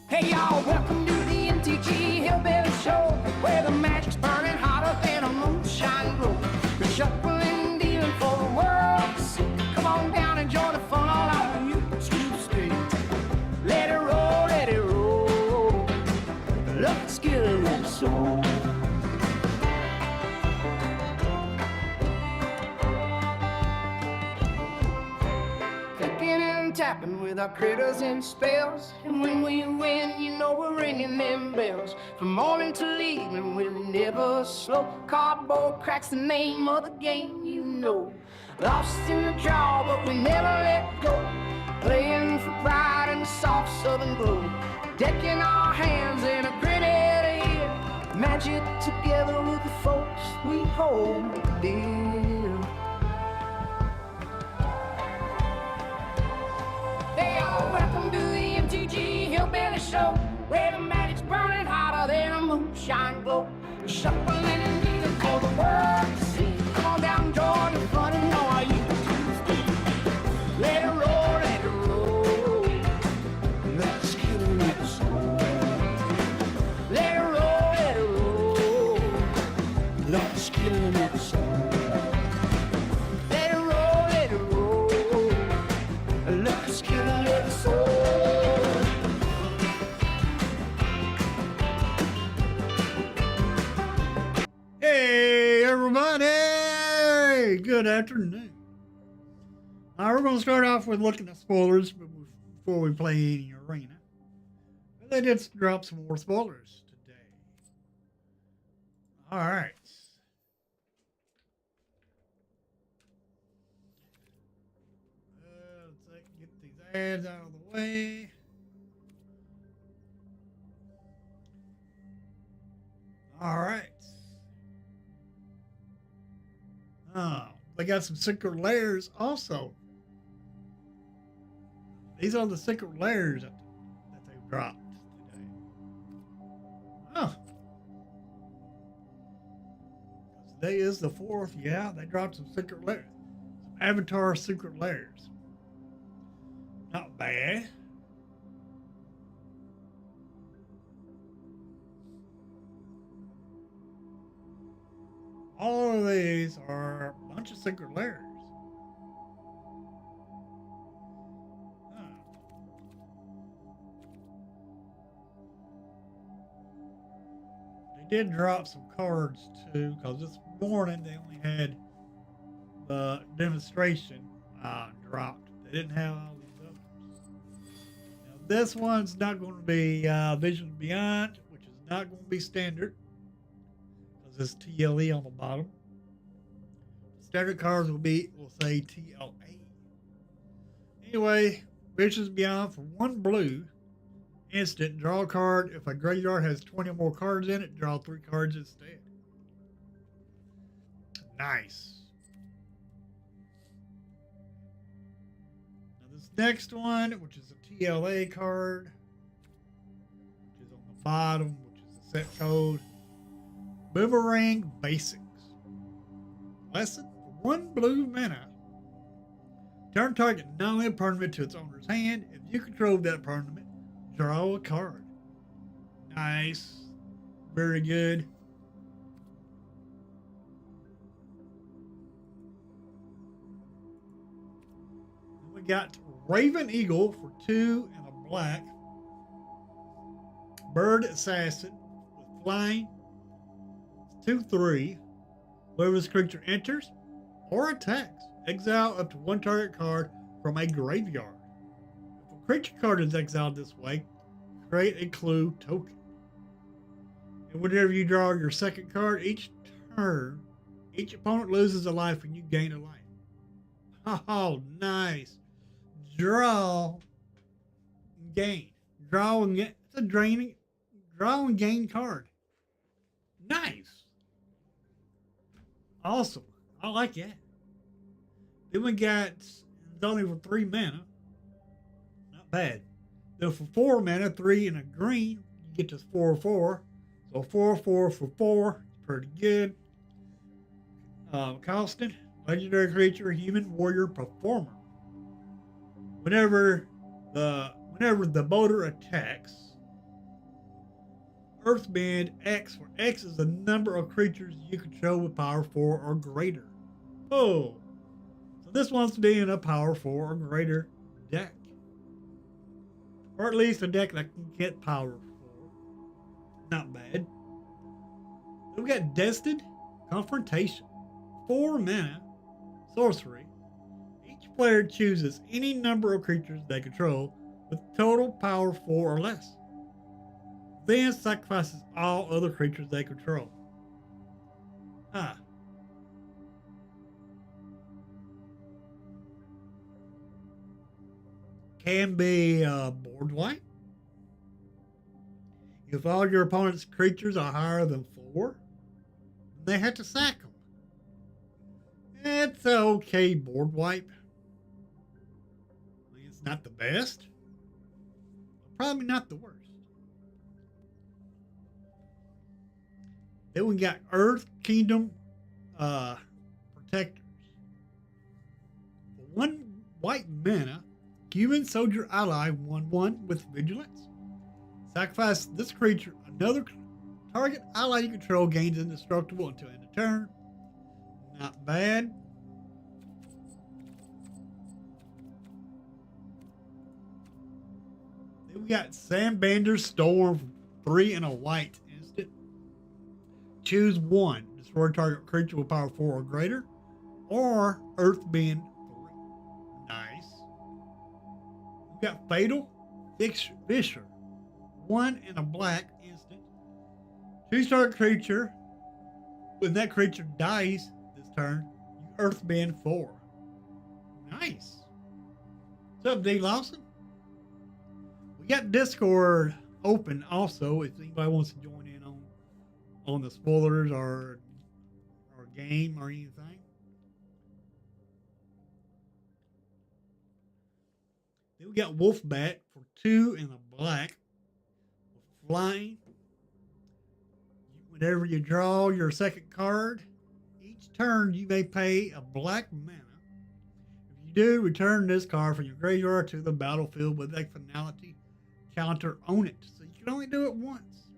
Hey y'all, welcome to the mtga Hillbilly Show, where the magic's burning hotter than a moonshine glow. We're shuffling, dealing for the world to see. Come on down and join the fun, all out of you to stay. Let it roll, let it roll. Love the skill of that soul. Tapping with our critters and spells, and when we win, you know we're ringing them bells. From morning till evening, we're never slow. Cardboard cracks the name of the game, you know. Lost in the draw, but we never let go. Playing for pride in the soft southern glow. Decking our hands in a grinning air. Magic together with the folks we hold dear. Welcome to the mtga Hillbilly Show, where the magic's burning hotter than a moonshine glow. We're shuffling and dealing for the world to see. Come on down, join the fun and know how you do. Let it roll, let it roll. Let's get it with the soul. Let it roll, let it roll. Let's get it with the soul. Let it roll, let it roll. Let's get it with the soul. Hey everybody, good afternoon. We're going to start off with looking at spoilers before we play any arena. They did drop some more spoilers today. Alright. Let's get these ads out of the way. Alright. They got some secret layers also. These are the secret layers that they've dropped today. Oh. Today is the 4th. Yeah, they dropped some secret layers. Some Avatar secret layers. Not bad. All of these are a bunch of secret layers. They did drop some cards too, because this morning they only had the demonstration dropped. They didn't have all these others. Now, this one's not going to be Vision Beyond, which is not going to be standard. This TLE on the bottom. Standard cards will say TLA. Anyway, Visions Beyond for 1 blue. Instant, draw a card. If a graveyard has 20 or more cards in it, draw 3 cards instead. Nice. Now this next one, which is a TLA card, which is on the bottom, which is the set code. Boomerang Basics. Lesson for 1 blue mana. Turn target non-land permanent to its owner's hand. If you control that permanent, draw a card. Nice. Very good. Then we got Raven Eagle for 2 and a black. Bird Assassin with flying. 2/3. Whenever this creature enters or attacks, exile up to 1 target card from a graveyard. If a creature card is exiled this way, create a clue token. And whenever you draw your second card each turn, each opponent loses a life and you gain a life. Oh, nice. Draw and gain. Draw and gain. It's a draining. Draw and gain card. Nice. Awesome. I like that. Then we got, it's only for 3 mana. Not bad. Then for 4 mana, 3 and a green, you get this 4/4. So 4/4 for 4. It's pretty good. Costing, legendary creature, human warrior performer. Whenever the boater attacks, Earthbend X, where X is the number of creatures you control with power 4 or greater. Oh, so this wants to be in a power 4 or greater deck. Or at least a deck that can get power 4. Not bad. Then we got Destined Confrontation. 4 mana, sorcery. Each player chooses any number of creatures they control with total power 4 or less. Then sacrifices all other creatures they control. Ah. Can be board wipe. If all your opponent's creatures are higher than 4, they have to sack them. It's an okay board wipe. I mean, it's not the best, but probably not the worst. Then we got Earth Kingdom Protectors. For 1 white mana, human soldier ally 1/1 with vigilance. Sacrifice this creature. Another target ally you control gains indestructible until end of turn. Not bad. Then we got Sandbander's Storm, 3 and a white instant. Choose 1. Destroy target creature with power 4 or greater. Or Earthbend 3. Nice. We got Fatal Fisher. 1 and a black instant. Choose target creature. When that creature dies this turn, you Earthbend 4. Nice. What's up, D. Lawson? We got Discord open also if anybody wants to join in on the spoilers or game or anything. Then we got Wolfbat for 2 and a black. Flying. Whenever you draw your second card, each turn you may pay a black mana. If you do, return this card from your graveyard to the battlefield with a finality counter on it. So you can only do it once.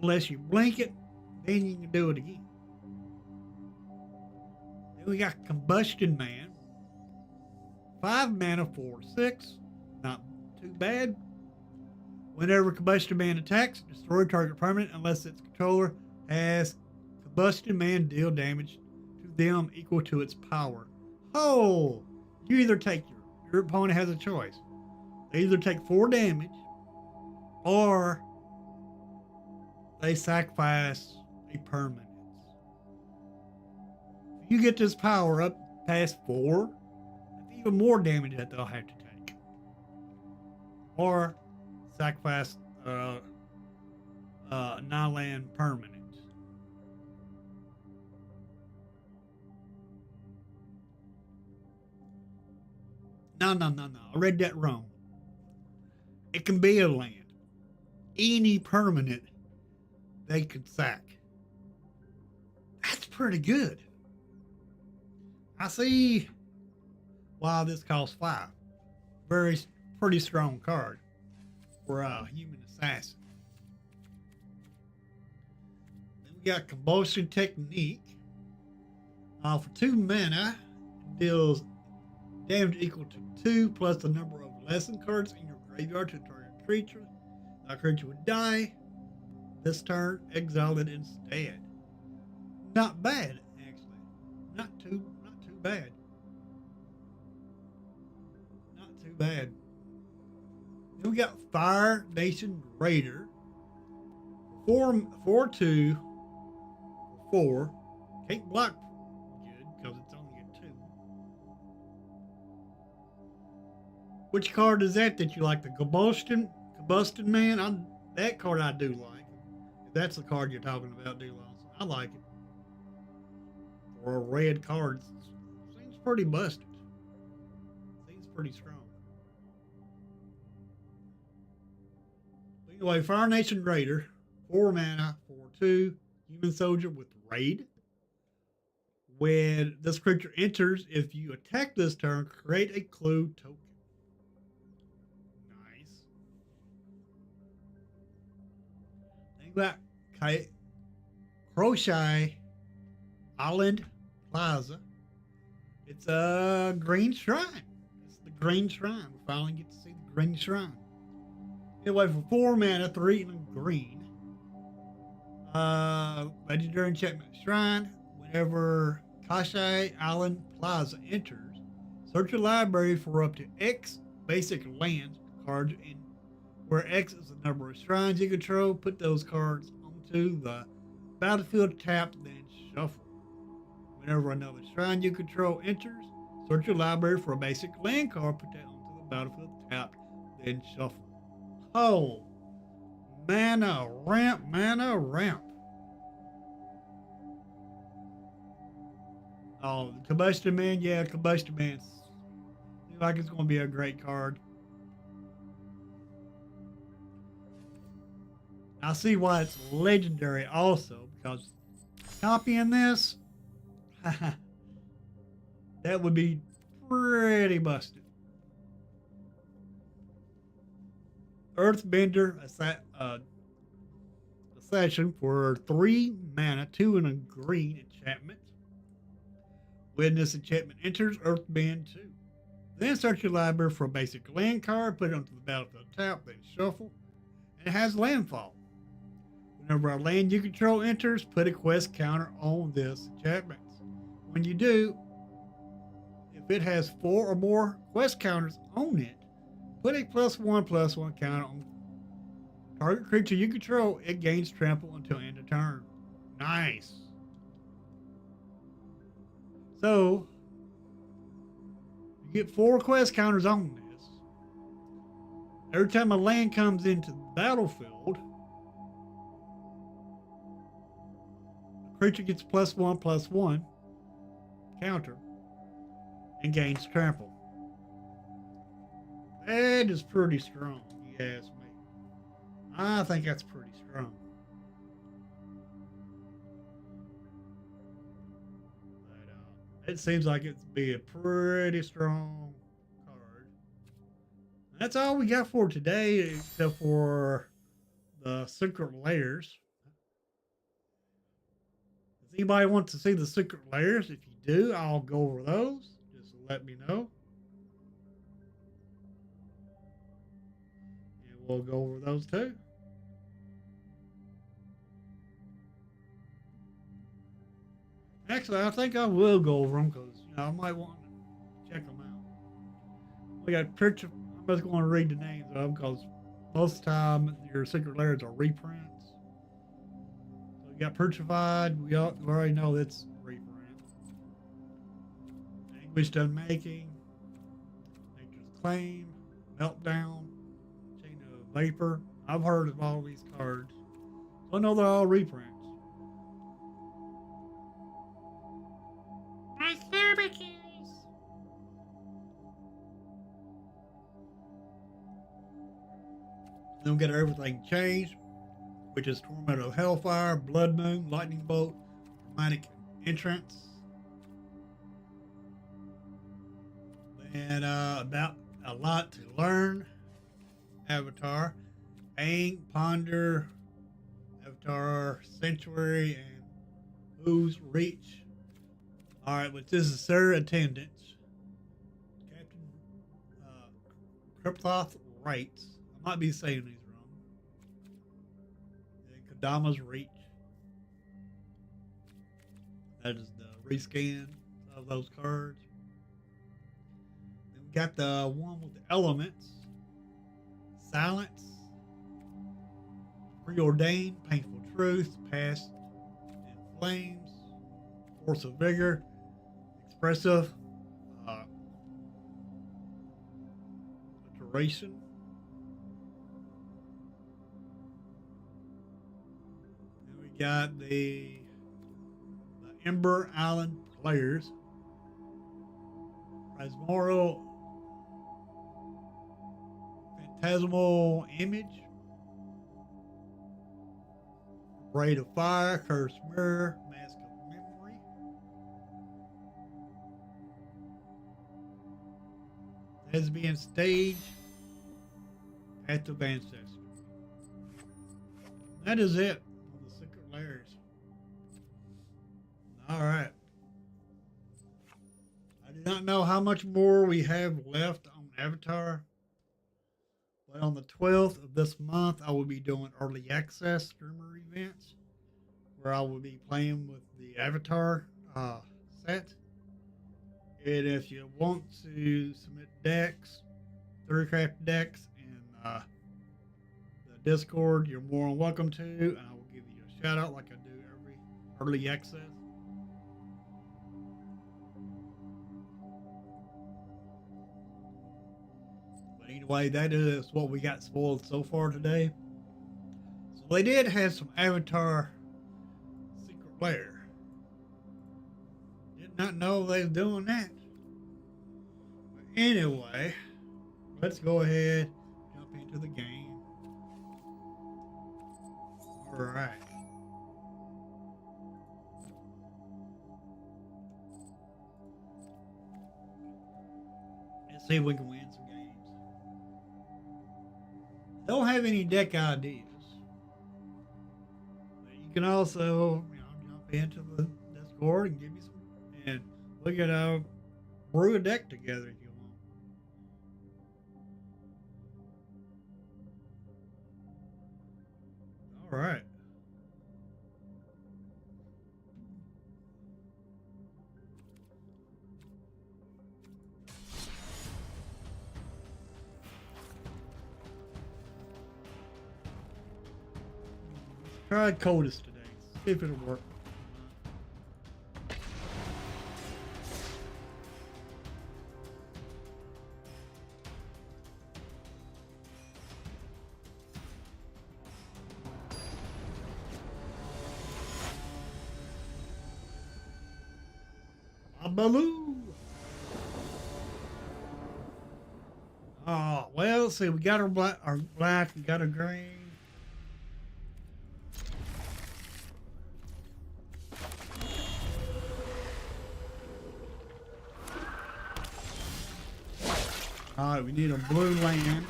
Unless you blink it, then you can do it again. Then we got Combustion Man. 5 mana for 6. Not too bad. Whenever Combustion Man attacks, destroy target permanent unless its controller has Combustion Man deal damage to them equal to its power. Oh! You either take your opponent has a choice. They either take 4 damage or they sacrifice a permanent. If you get this power up past 4, that's even more damage that they'll have to take. Or sacrifice non-land permanent. No. I read that wrong. It can be a land. Any permanent they could sack. That's pretty good. I see why this costs 5. Pretty strong card for a human assassin. Then we got Combustion Technique. For 2 mana, deals damage equal to 2 plus the number of lesson cards in your graveyard to target creature. That creature would die. This turn, exile it instead. Not bad, actually. Not too bad. Not too bad. Then we got Fire Nation Raider. 4/2 4. Can't block good because it's only a 2. Which card is that you like? The Combustion Man? That card I do like. If that's the card you're talking about, D. Lawson. I like it. For a red card, seems pretty busted. Seems pretty strong. But anyway, Fire Nation Raider, 4 mana, 4/2, human soldier with raid. When this creature enters, if you attack this turn, create a clue token. Nice. You got Crochet Island Plaza. It's a green shrine. It's the green shrine. We finally get to see the green shrine. Anyway, for 4 mana, 3 and green. Legendary enchantment shrine. Whenever Kashay Island Plaza enters, search your library for up to X basic land cards in where X is the number of shrines you control. Put those cards onto the battlefield tapped, then shuffle. Whenever another shrine you control enters, search your library for a basic land card. Put that onto the battlefield tapped, then shuffle. Oh, mana ramp, mana ramp. Oh, Combustion Man, yeah, Combustion Man. Seems like it's going to be a great card. I see why it's legendary also, because copying this, that would be pretty busted. Earthbender Assassin for 3 mana, 2 and a green enchantment. When this enchantment enters, Earthbend 2. Then search your library for a basic land card, put it onto the battlefield tap, then shuffle. And it has landfall. Whenever a land you control enters, put a quest counter on this enchantment. When you do, if it has 4 or more quest counters on it, put a +1/+1 counter on target creature you control. It gains trample until end of turn. Nice. So, you get 4 quest counters on this. Every time a land comes into the battlefield, the creature gets +1/+1 counter and gains trample. That is pretty strong, you ask me. I think that's pretty strong. But, it seems like it'd be a pretty strong card. That's all we got for today, except for the secret layers. Does anybody want to see the secret layers? If you do, I'll go over those. Just let me know. And we'll go over those too. Actually, I think I will go over them because I might want to check them out. We got picture. I'm just going to read the names of them because most of the time your secret layers are reprints. So we got Petrified. We already know that's reprint. Anguished Unmaking, Nature's Claim, Meltdown, Chain of Vapor. I've heard of all these cards, so I know they're all reprints. Then we got everything changed, which is Torment of Hellfire, Blood Moon, Lightning Bolt, Dramatic Entrance. And about a lot to learn. Avatar, Aang, Ponder, Avatar, Sanctuary, and Who's Reach. Alright, but this is Sir Attendance. Captain Kripthoth Wrights. I might be saying these wrong. And Kodama's Reach. That is the rescan of those cards. Then we got the one with the elements. Silence. Preordained. Painful Truth. Past in Flames. Force of Vigor. Expressive. Iteration. Then we got the Ember Island Players. Prismoral Phantasmal Image. Braid of Fire. Cursed Mirror. Mask of Memory. Lesbian Stage. Path of Ancestry. That is it for the secret layers. All right. I do not know how much more we have left on Avatar, but on the 12th of this month, I will be doing early access streamer events where I will be playing with the Avatar set. And if you want to submit decks, 3Craft decks, in the Discord, you're more than welcome to, and I will give you a shout out like I do every early access. But anyway, that is what we got spoiled so far today. So they did have some Avatar secret lair. Did not know they was doing that. But anyway, let's go ahead and jump into the game. Alright. Let's see if we can win some games. Don't have any deck ideas. But you can also, jump into the Discord and give me some, and we can brew a deck together if you want. All right. Try coldest today. See if it'll work. Baloo. Oh, well, let's see, we got our black, we got our green. All right, we need a blue land.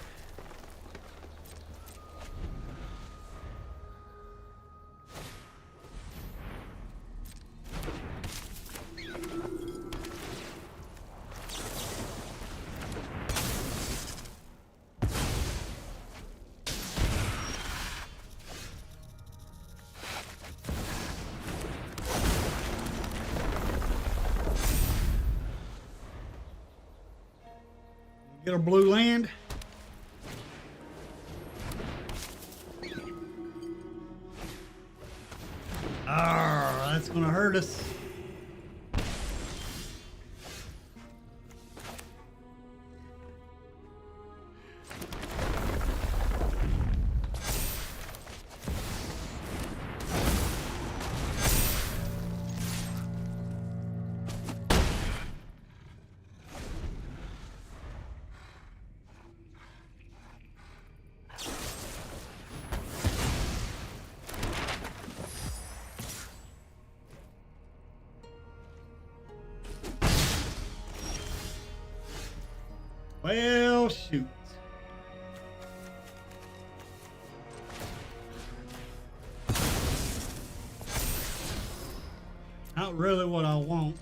Get a blue land. Ah, that's gonna hurt us. Well, shoot. Not really what I want.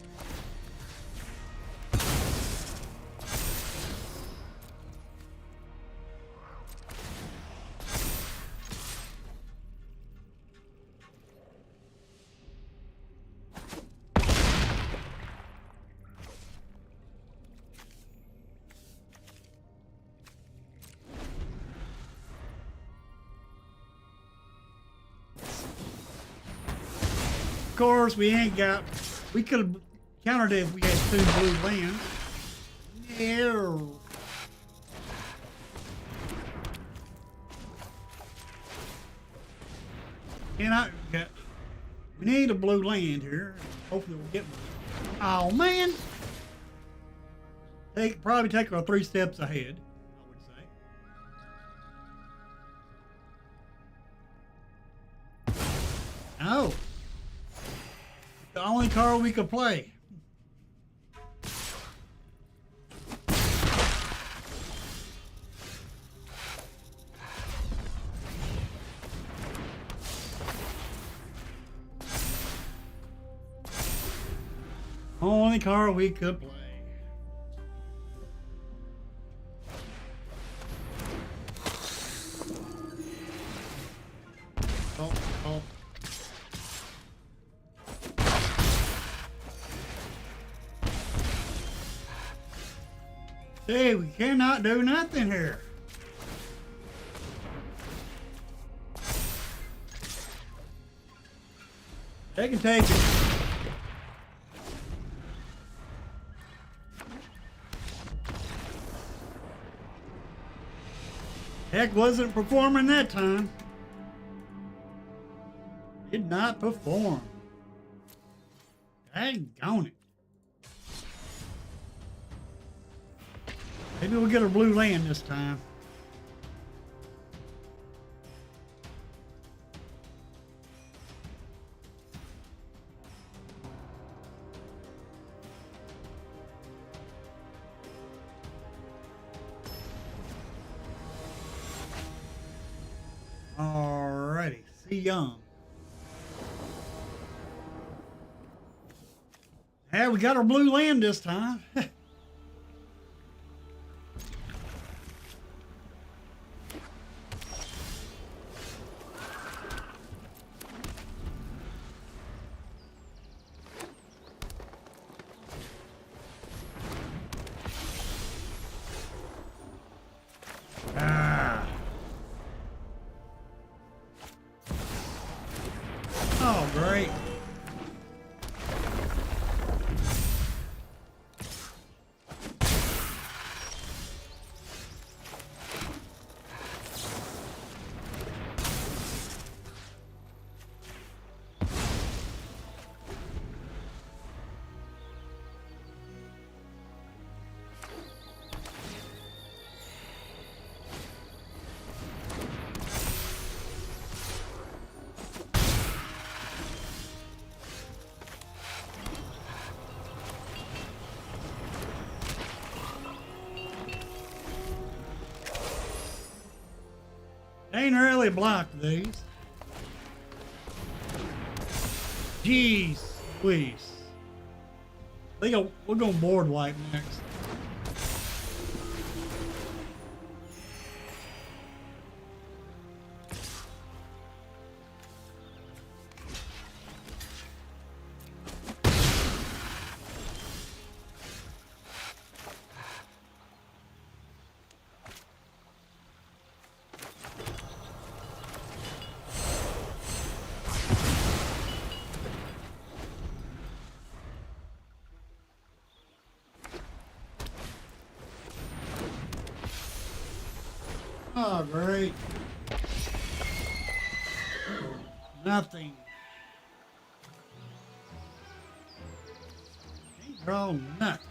Of course, we could have countered it if we had 2 blue lands. No. We need a blue land here. Hopefully we'll get one. Oh man. Probably take her 3 steps ahead, I would say. Oh. The only card we could play. only card we could play. Oh, oh. See, we cannot do nothing here. They can take it. Heck, wasn't performing that time. Did not perform. Daggone it. Maybe we'll get a blue land this time. Alrighty, see young. Yeah, we got our blue land this time. Oh, great. Ain't really blocked these. Jeez, please. We're gonna board wipe next. Oh, great. Nothing. Ain't draw nothing.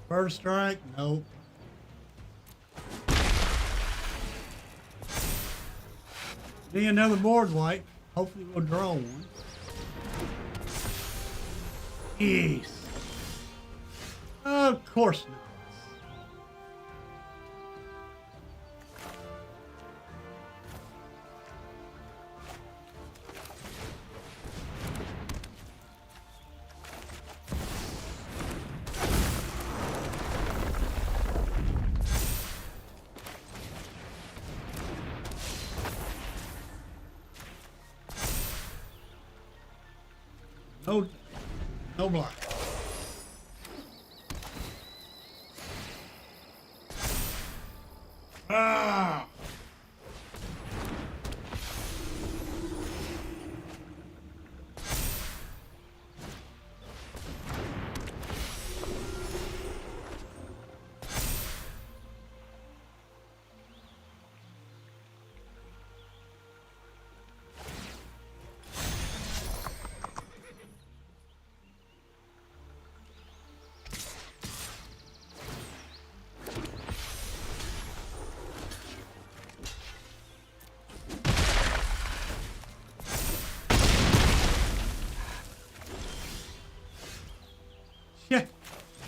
First strike? Nope. Need another board wipe. Hopefully we'll draw one. Jeez. Of course not. No block. Ah!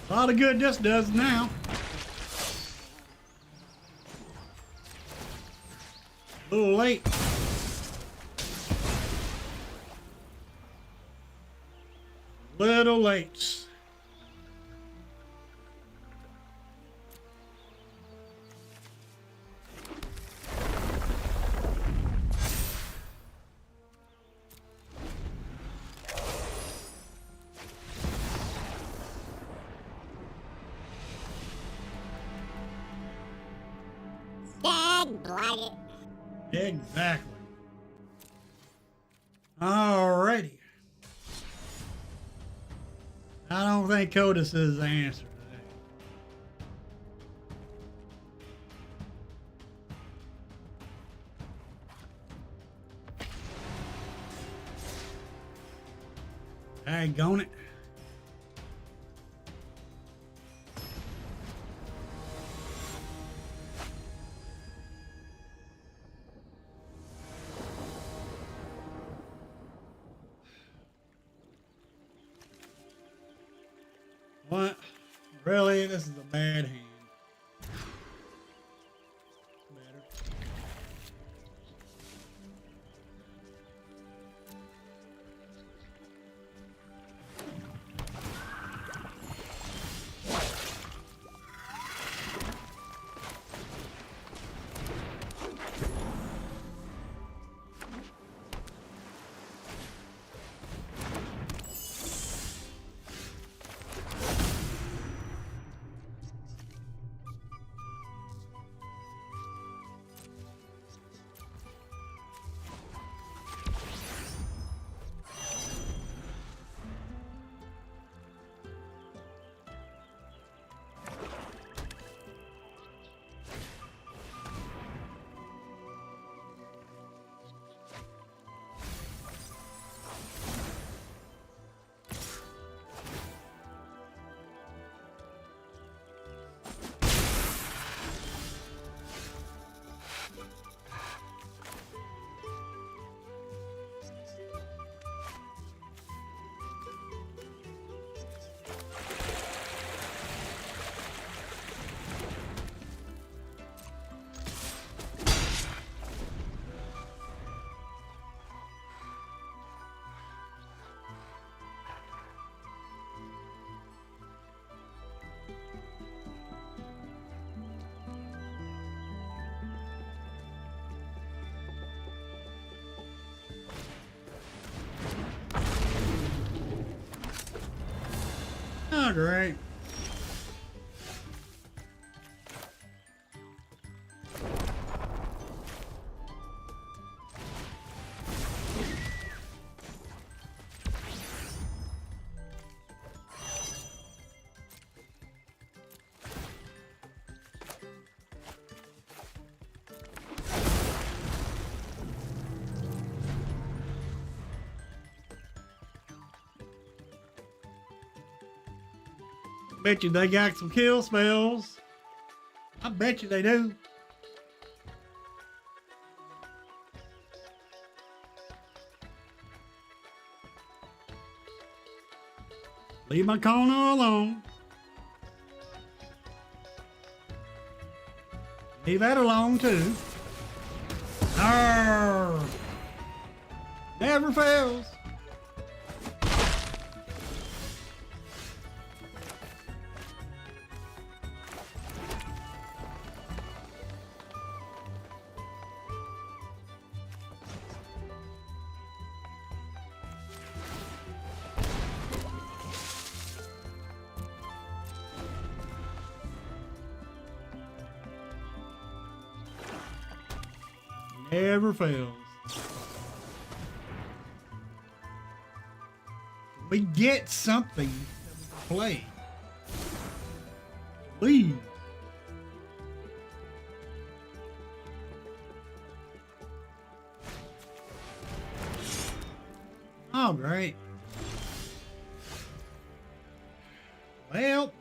A lot of good this does now. A little late. Little late. Dead blooded. Exactly. Alrighty. I don't think Codus is the answer today. Daggone it. What? Really? This is a bad hand. Better. Oh, great. Bet you they got some kill spells. I bet you they do. Leave my corner alone. Leave that alone too. Arr! Never fails. Never fails. We get something that we can play. Please. Oh, great. Well.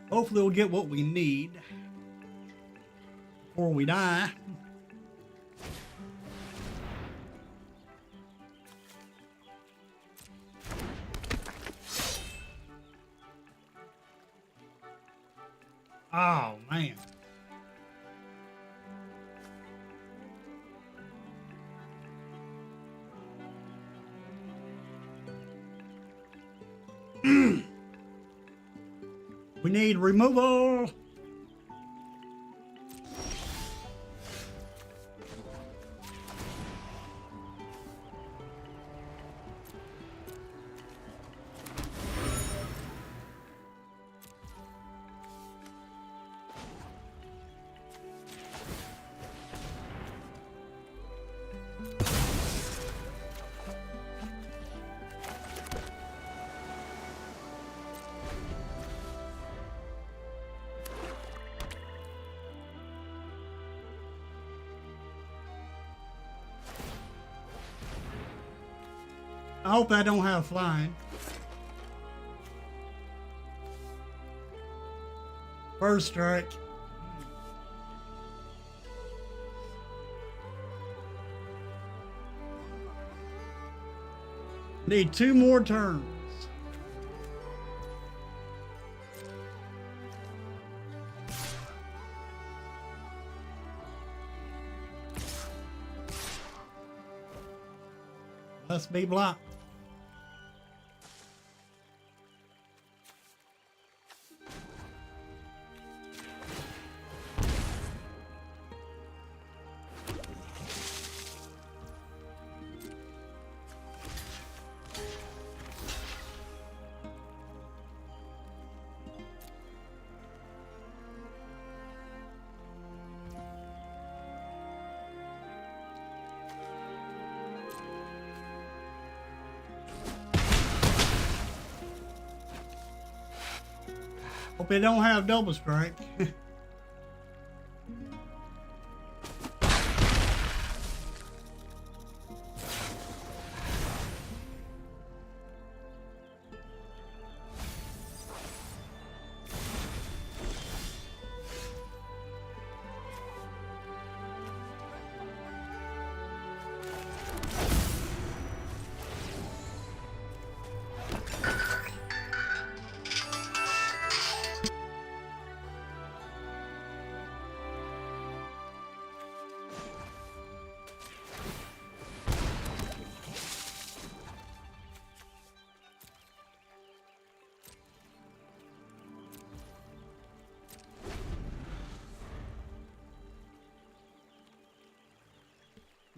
Hopefully we'll get what we need before we die. Oh, man. We need removal. I hope I don't have flying. First strike. Need 2 more turns. Must be blocked. Hope they don't have double strike.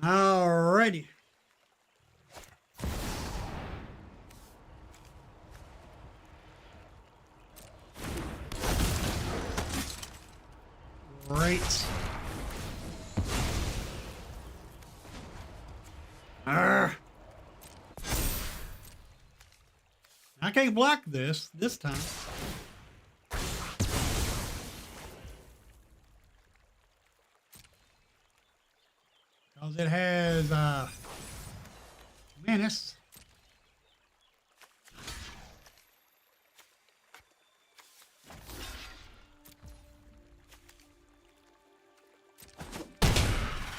Alrighty. Great. Arrgh. I can't block this time. Because it has menace.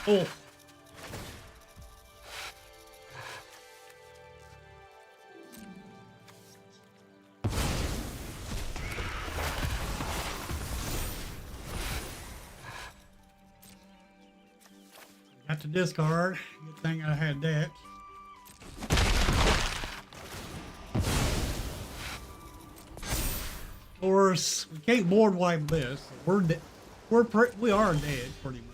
Oh. Got to discard. Good thing I had that. Of course, we can't board wipe this. We are dead pretty much.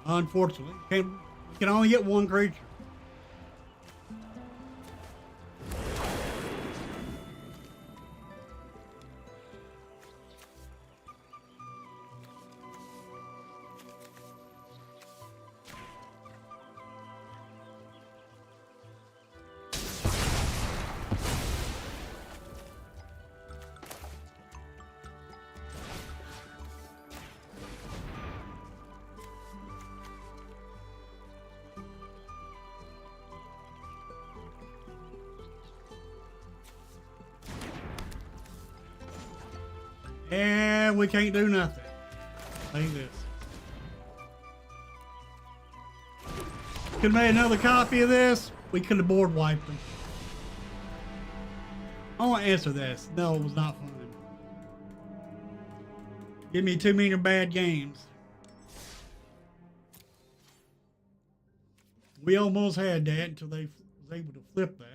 Unfortunately, we can only get one creature. bad we can't do nothing. Like this. Could have made another copy of this. We could have board wiped them. I want to answer this. No, it was not fun. Give me too many bad games. We almost had that until they was able to flip that.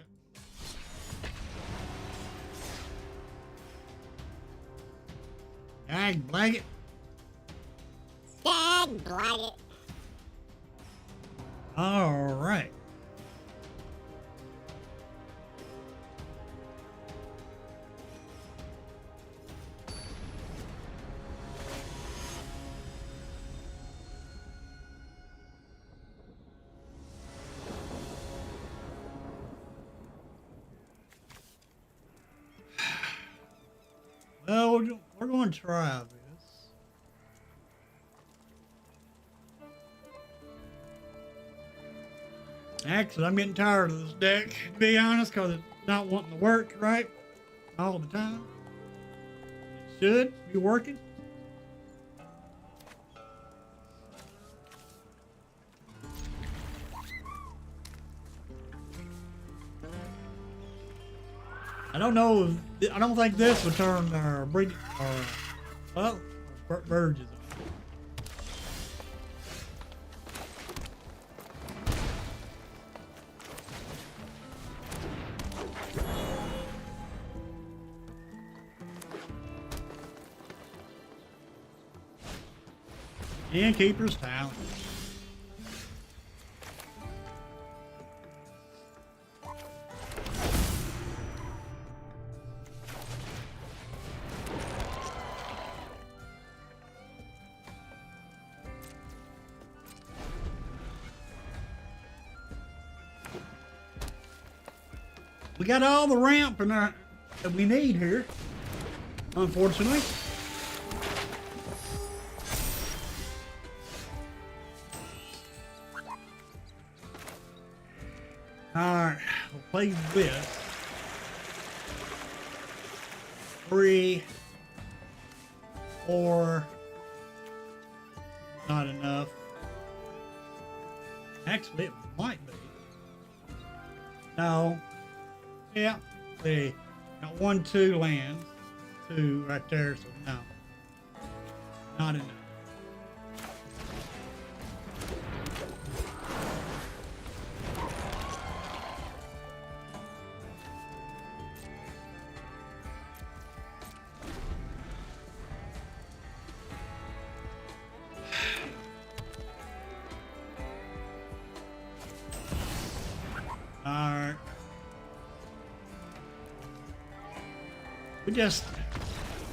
Dag blanket. Dag blanket. All right. Well, we're going to try this. Actually, I'm getting tired of this deck, to be honest, because it's not wanting to work right all the time. It should be working. I don't know. I don't think this would turn our breeding well, birds. Innkeeper's talent. We got all the ramp in our, that we need here, unfortunately. Alright, we'll play this. 3, 4, not enough. Actually, it might be. No. Yeah, see, got 1, 2 lands, 2 right there, so no, not enough. All right.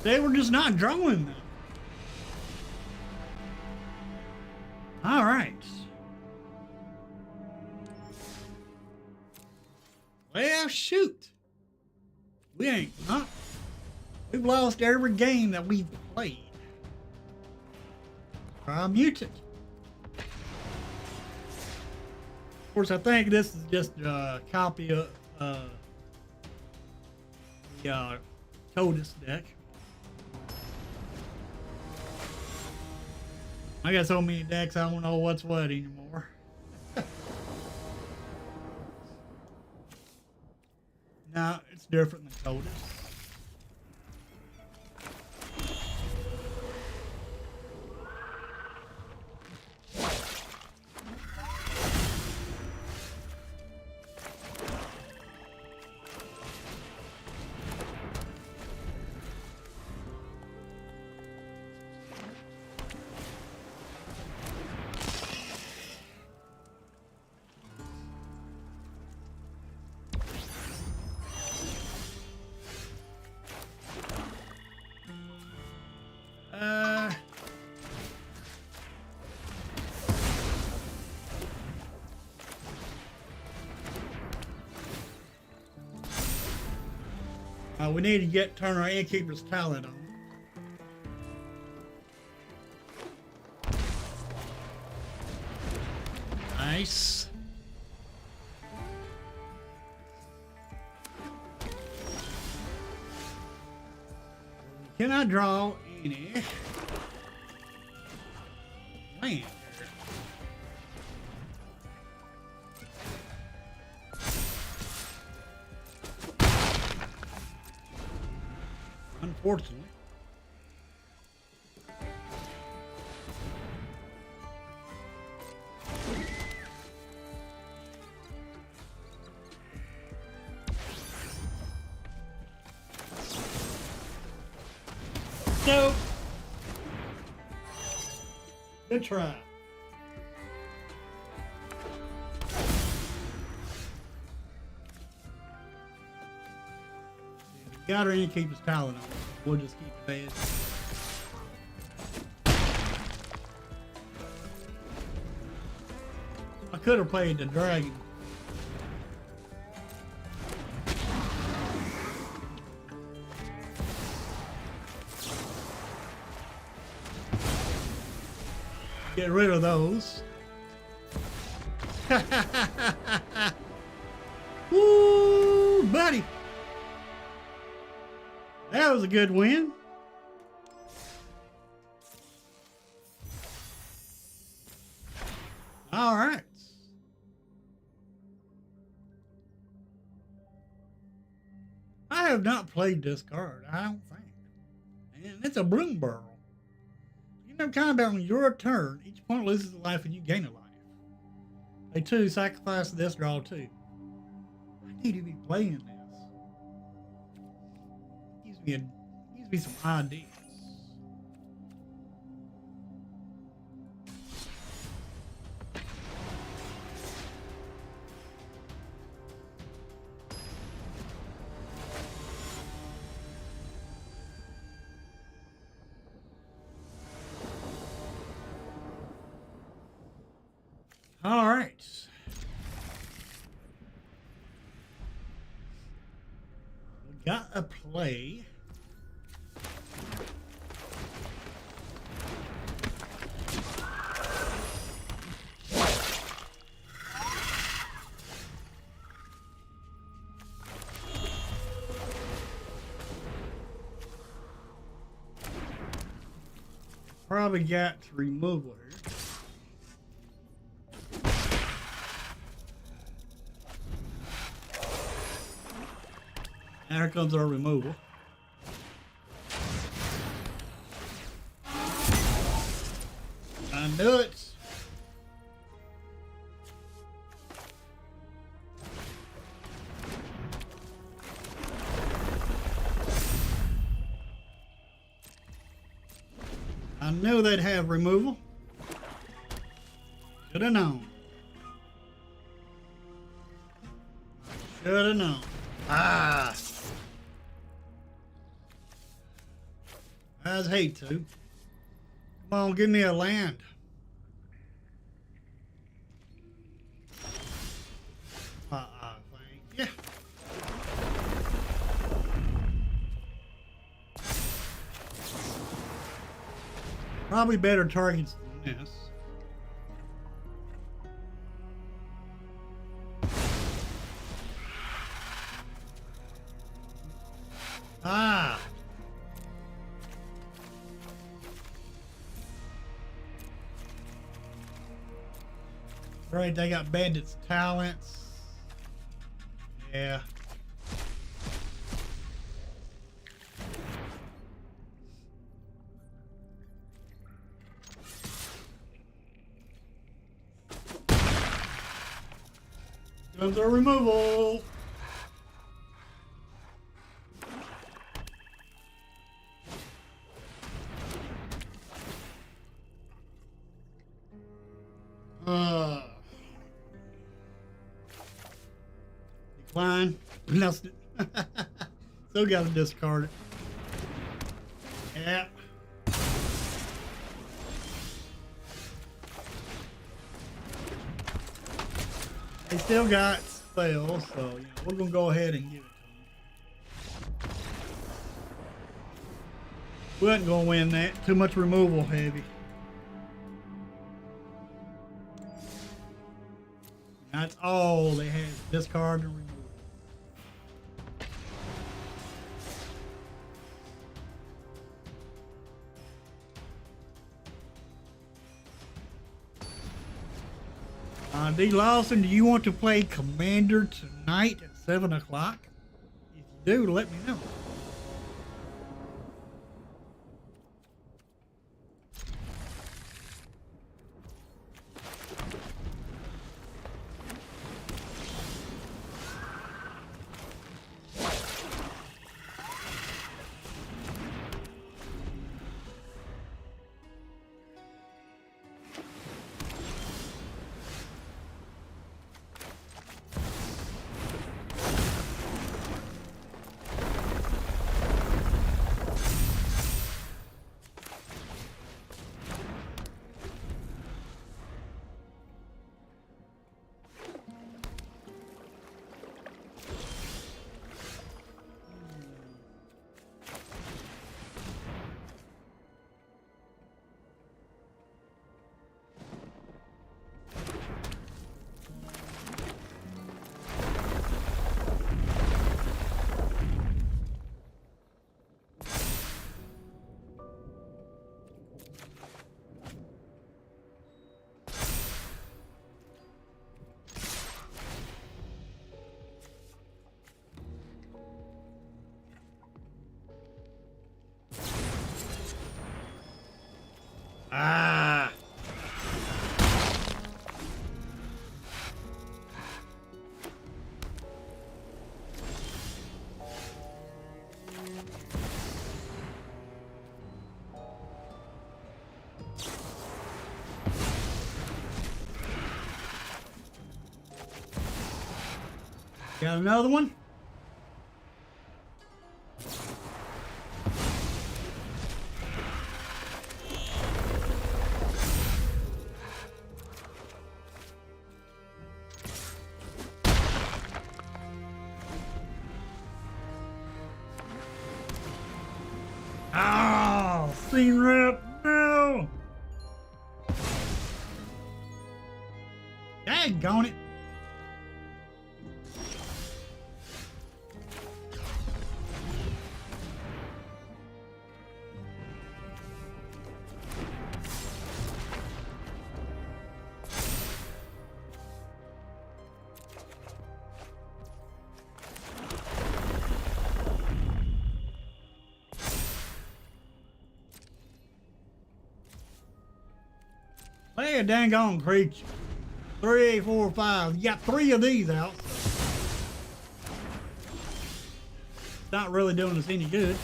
They were just not drawing them. All right. Well, shoot. We've lost every game that we've played. Try mutant. Of course, I think this is just a copy of the Totus deck. I got so many decks, I don't know what's what anymore. No, it's different than Totus. We need to turn our Innkeeper's talent on. Nice. Can I draw finish. Man. Unfortunately. Nope. Good try. Got her in, keep his talent on. We'll just keep it bad. I could have played the dragon. Get rid of those. Woo, buddy. That was a good win. All right. I have not played this card, I don't think. And it's a broom barrel. You know, kind of on your turn, each opponent loses a life and you gain a life. Play 2, sacrifice this, draw 2. I need to be playing this. Gives me some ideas. All right. We got a play. Probably got removal here. Here comes our removal. I knew it. I knew they'd have removal. Should have known. Should have known. Ah. I'd hate to. Come on, give me a land. Thank you. Probably better targets than this. Ah. Right, they got bandits' talents. Yeah. Comes our removal. Decline. Pronounced it. Still got to discard it. Yeah. They still got spells, so you know, we're gonna go ahead and give it to them. We wasn't gonna win that. Too much removal heavy. That's all they had. Discard and remove. D. Lawson, do you want to play Commander tonight at 7 o'clock? If you do, let me know. Ah. Got another one? Oh, scene rep, no! Daggone it. Play a dang on creature. 3, 4, 5. You got 3 of these out. Not really doing us any good.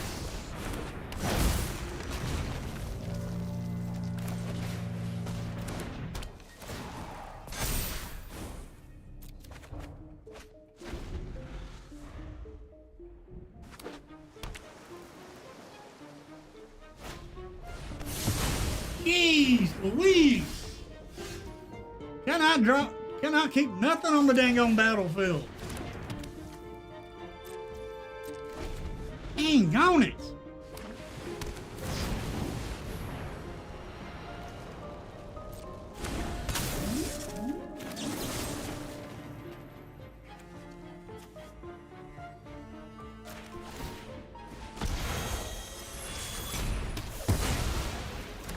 Jeez Louise! Can I keep nothing on the dang on battlefield? Dang on it!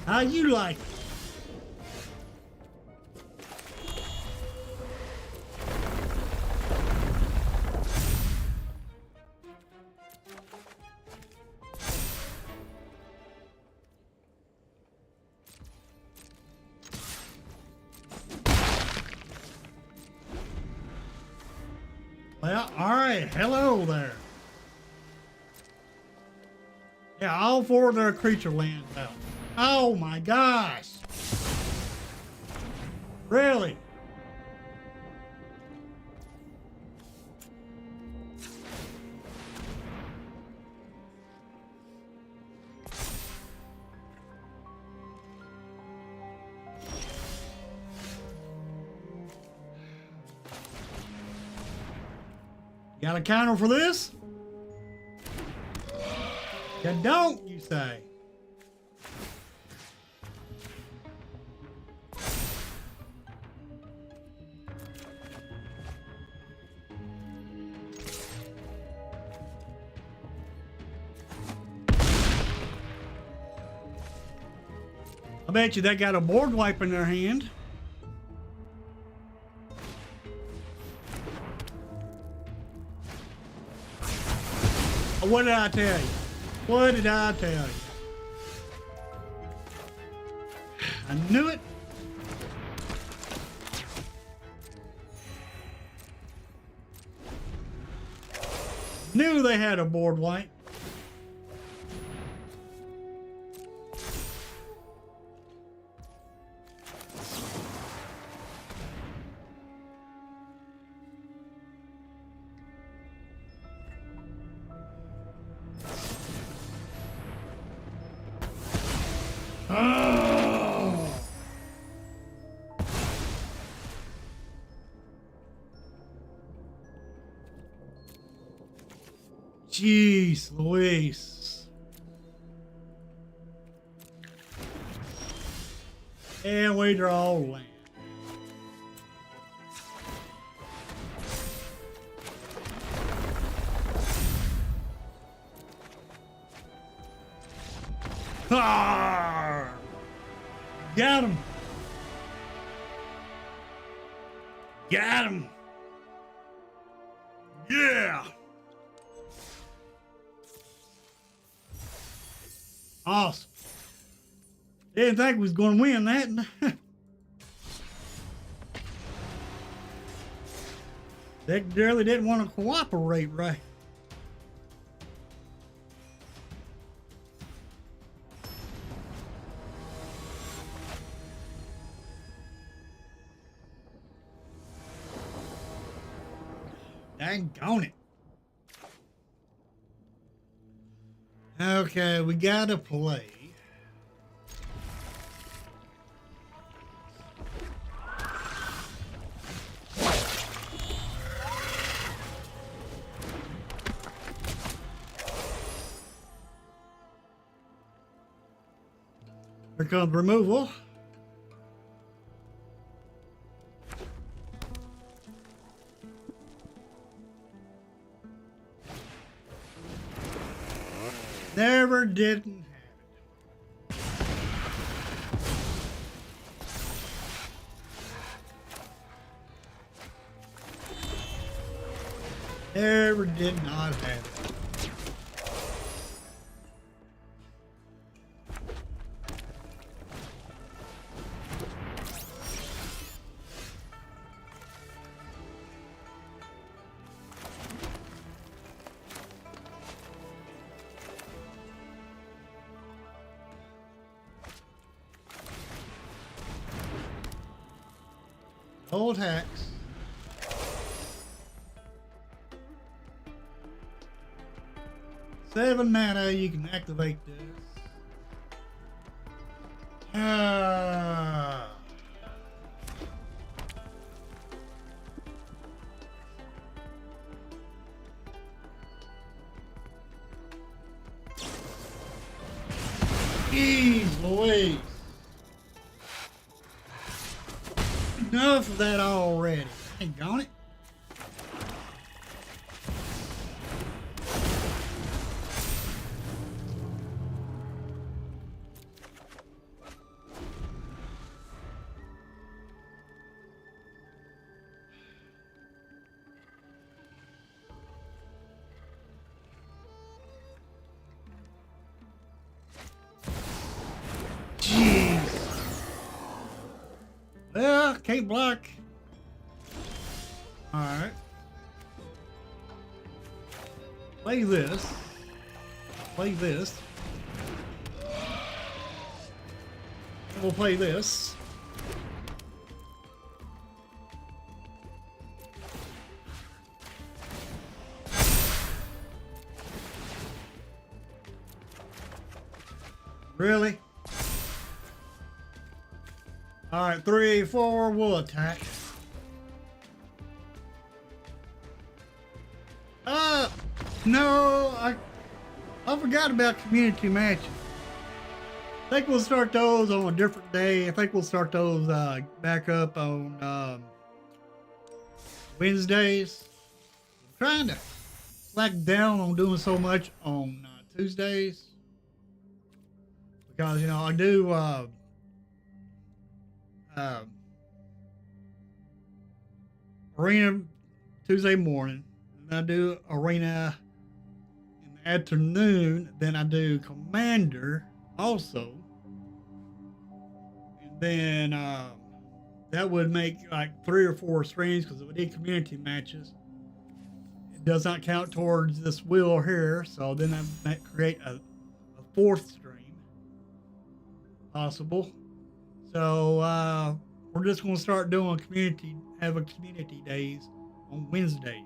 How you like it? Well, all right. Hello there. Yeah, all 4 of their creature lands out. Oh my gosh. Really? Got a counter for this? You don't, you say? I bet you they got a board wipe in their hand. What did I tell you? What did I tell you? I knew it. Knew they had a board wipe. Oh. Jeez Louise. And we draw land. Ah! Got him. Got him. Yeah. Awesome. Didn't think we was going to win that. They really didn't want to cooperate right. Daggone it. Okay, we gotta play. Here comes removal. Never didn't have it. Never did not have it. Old hacks. Seven mana, you can activate this. Jeez Louise. Enough of that already. Ain't got it. Jeez. Well, can't block. Alright. Play this. Play this. We'll play this. Really? Alright, 3, 4, we'll attack. No, I forgot about community matches. I think we'll start those on a different day. I think we'll start those back up on Wednesdays. I'm trying to slack down on doing so much on Tuesdays. Because, you know, I do arena Tuesday morning, and I do arena in afternoon, then I do commander also. And then that would make like 3 or 4 streams because we did community matches. It does not count towards this wheel here, so then that might create a 4th stream possible. So we're just going to start doing community days on Wednesdays.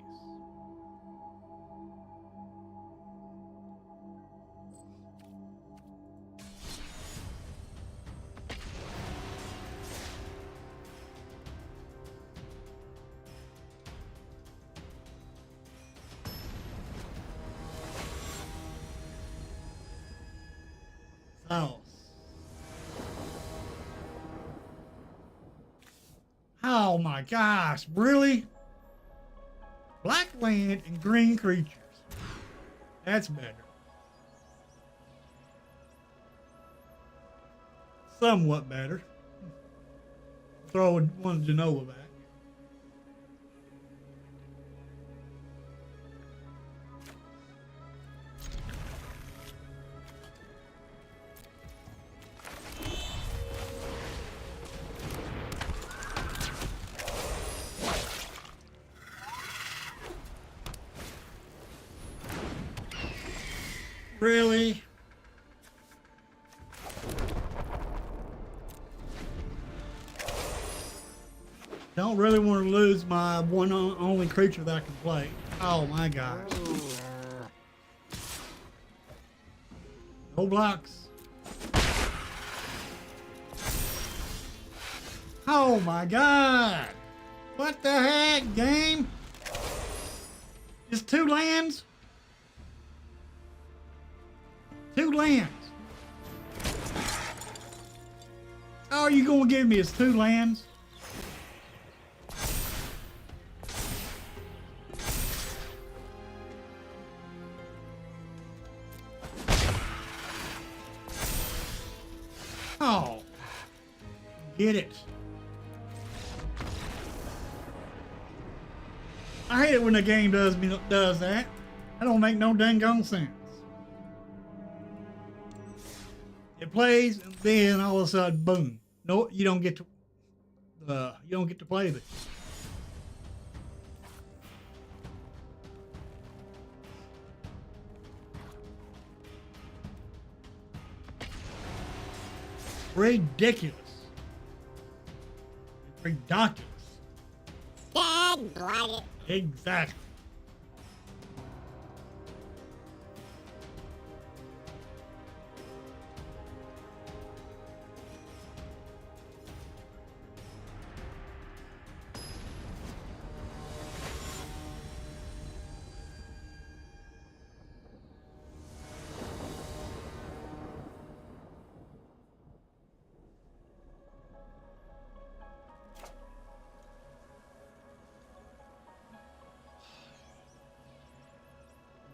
Sauce. Oh my gosh, really? Black land and green creatures. That's better. Somewhat better. Throw one Genova back. Really? Don't really want to lose my one only creature that I can play. Oh my gosh. No blocks. Oh my god. What the heck, game? It's 2 lands? 2 lands. All you gonna give me is 2 lands? Oh, get it. I hate it when the game does that. That don't make no dang on sense. It plays, and then all of a sudden, boom! No, you don't get to play this. Ridiculous. Ridiculous. Dag blighted. Exactly.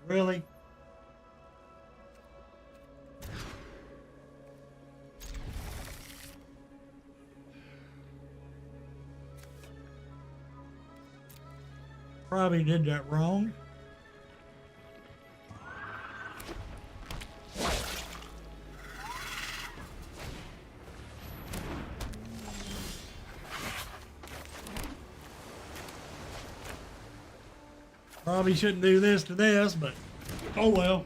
Really? Probably did that wrong. Probably shouldn't do this to this, but oh well.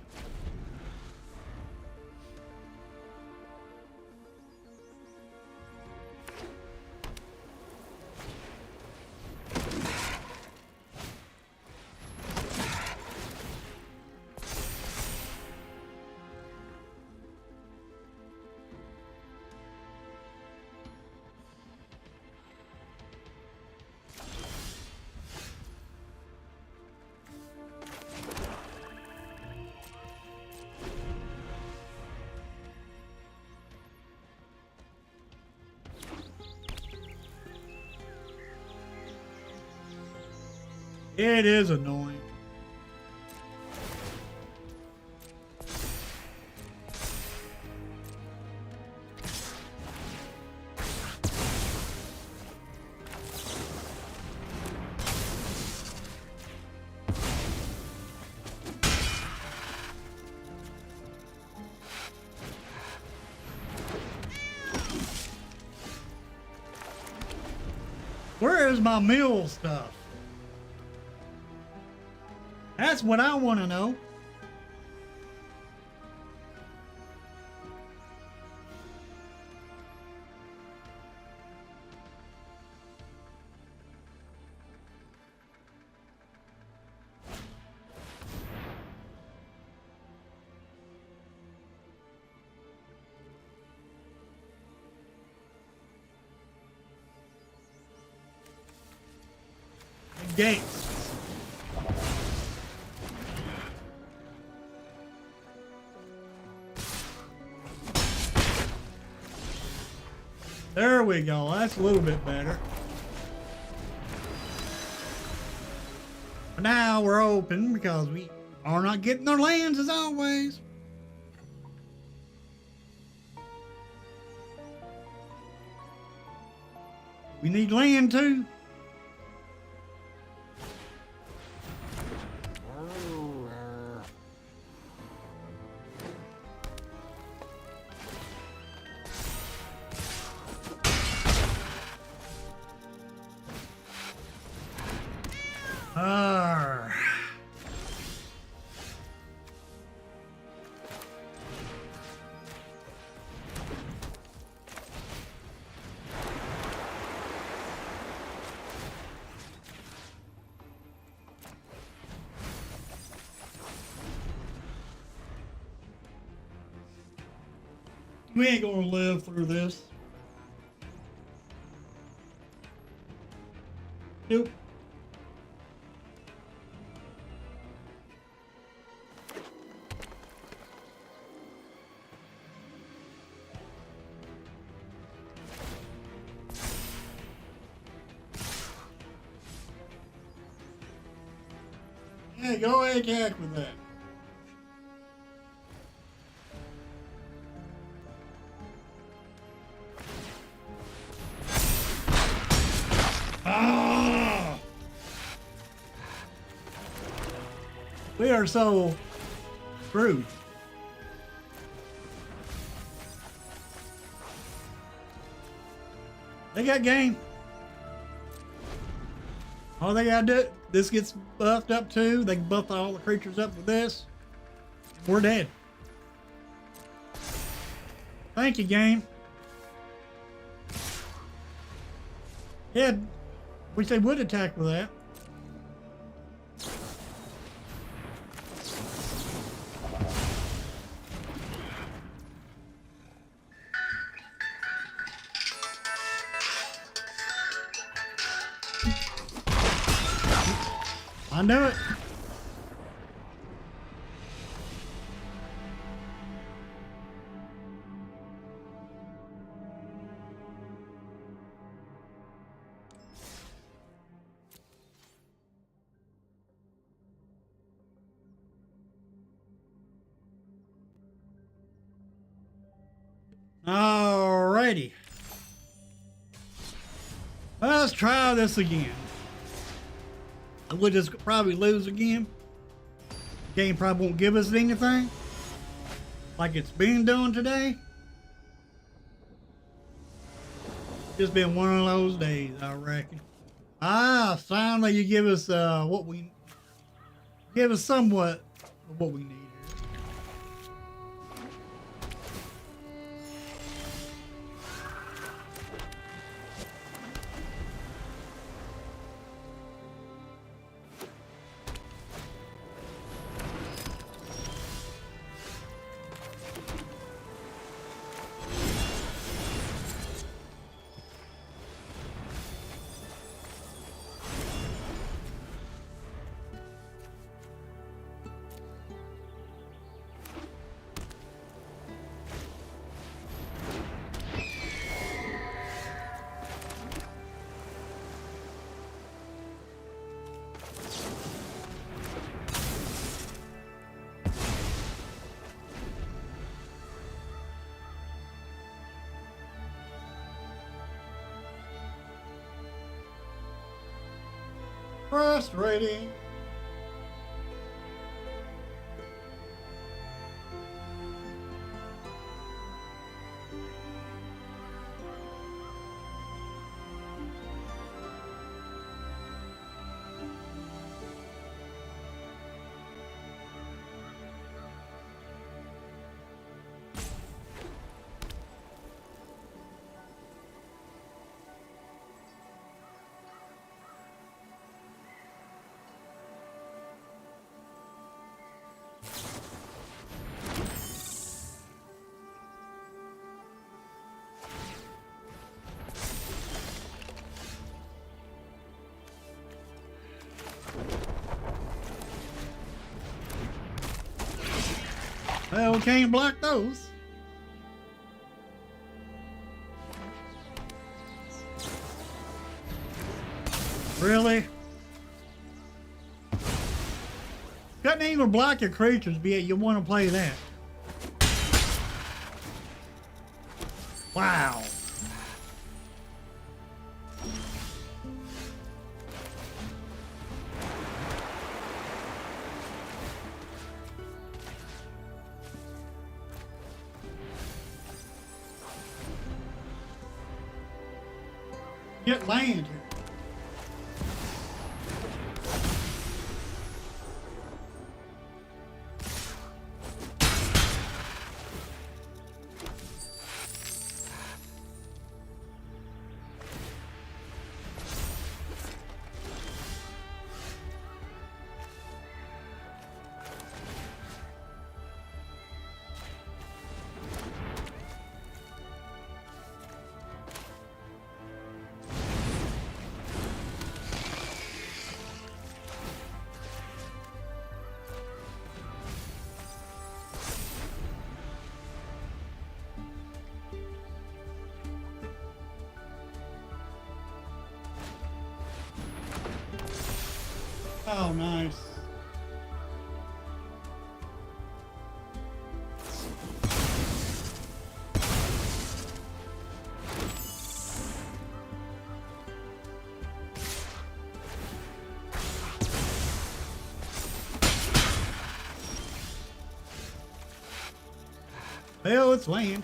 It is annoying. Where's my mill stuff? That's what I want to know. Gates. There we go. That's a little bit better. But now we're open because we are not getting our lands as always. We need land too. Arr. We ain't gonna live through this. Nope. Yeah, go ahead and attack with that. Ah! We are so screwed. They got game. All they gotta do, this gets buffed up too. They can buff all the creatures up with this. We're dead. Thank you, game. Yeah, wish they would attack with that. I knew it. Alrighty. Let's try this again. We'll just probably lose again. Game probably won't give us anything like it's been doing today. Just been one of those days, I reckon. Ah, finally you give us somewhat of what we need here. Frustrating. Well, can't block those. Really? Couldn't even block your creatures, but yet you want to play that. Wow. Get land here. Oh, nice. Well, it's land.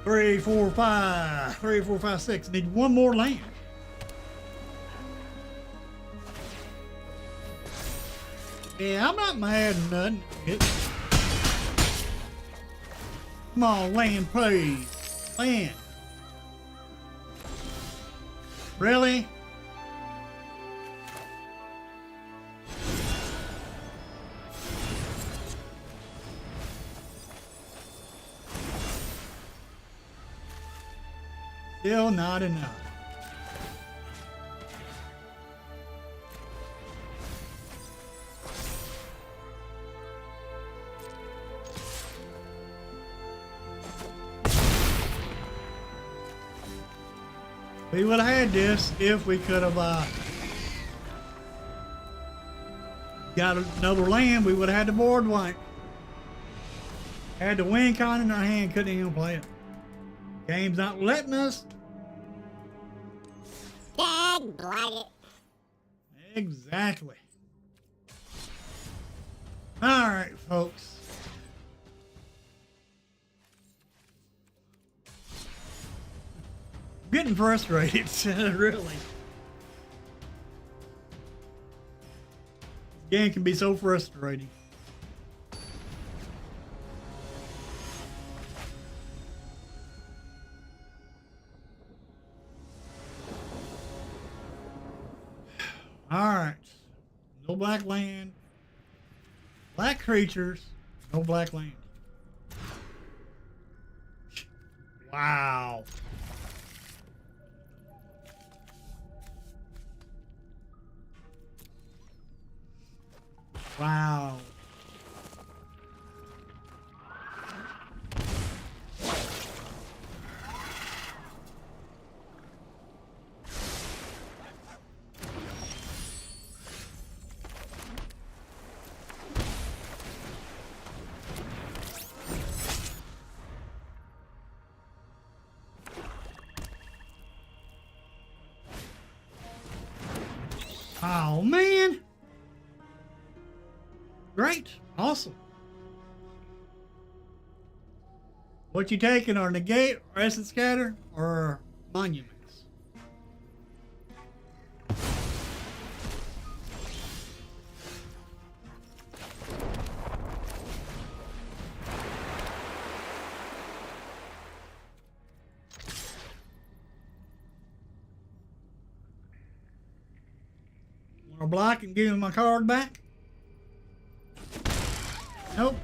Three, four, five, six. Need one more land. Yeah, I'm not mad at nothing. Come on, land, please. Land. Really? Still not enough. We would have had this if we could have got another land. We would have had the board wipe. Had the win con in our hand, couldn't even play it. Game's not letting us. Dad, blight it. Exactly. All right, folks. I'm getting frustrated, really. This game can be so frustrating. All right. No black land. Black creatures. No black land. Wow. Wow. Oh, man. Great. Awesome. What you taking are negate or essence scatter or monuments? block and give me my card back? Nope.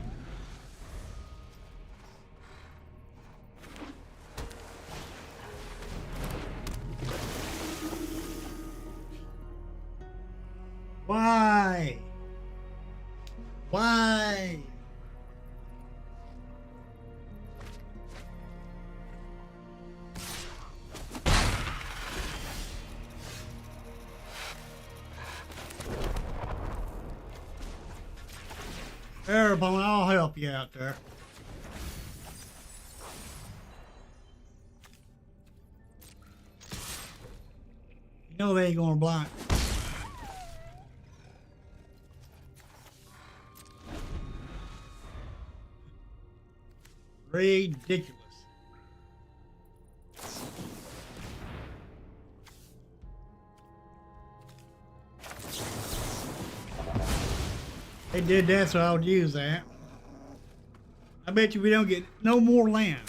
Why? Why? There, opponent, I'll help you out there. You know they ain't gonna block. Ridiculous. They did that, so I would use that. I bet you we don't get no more land.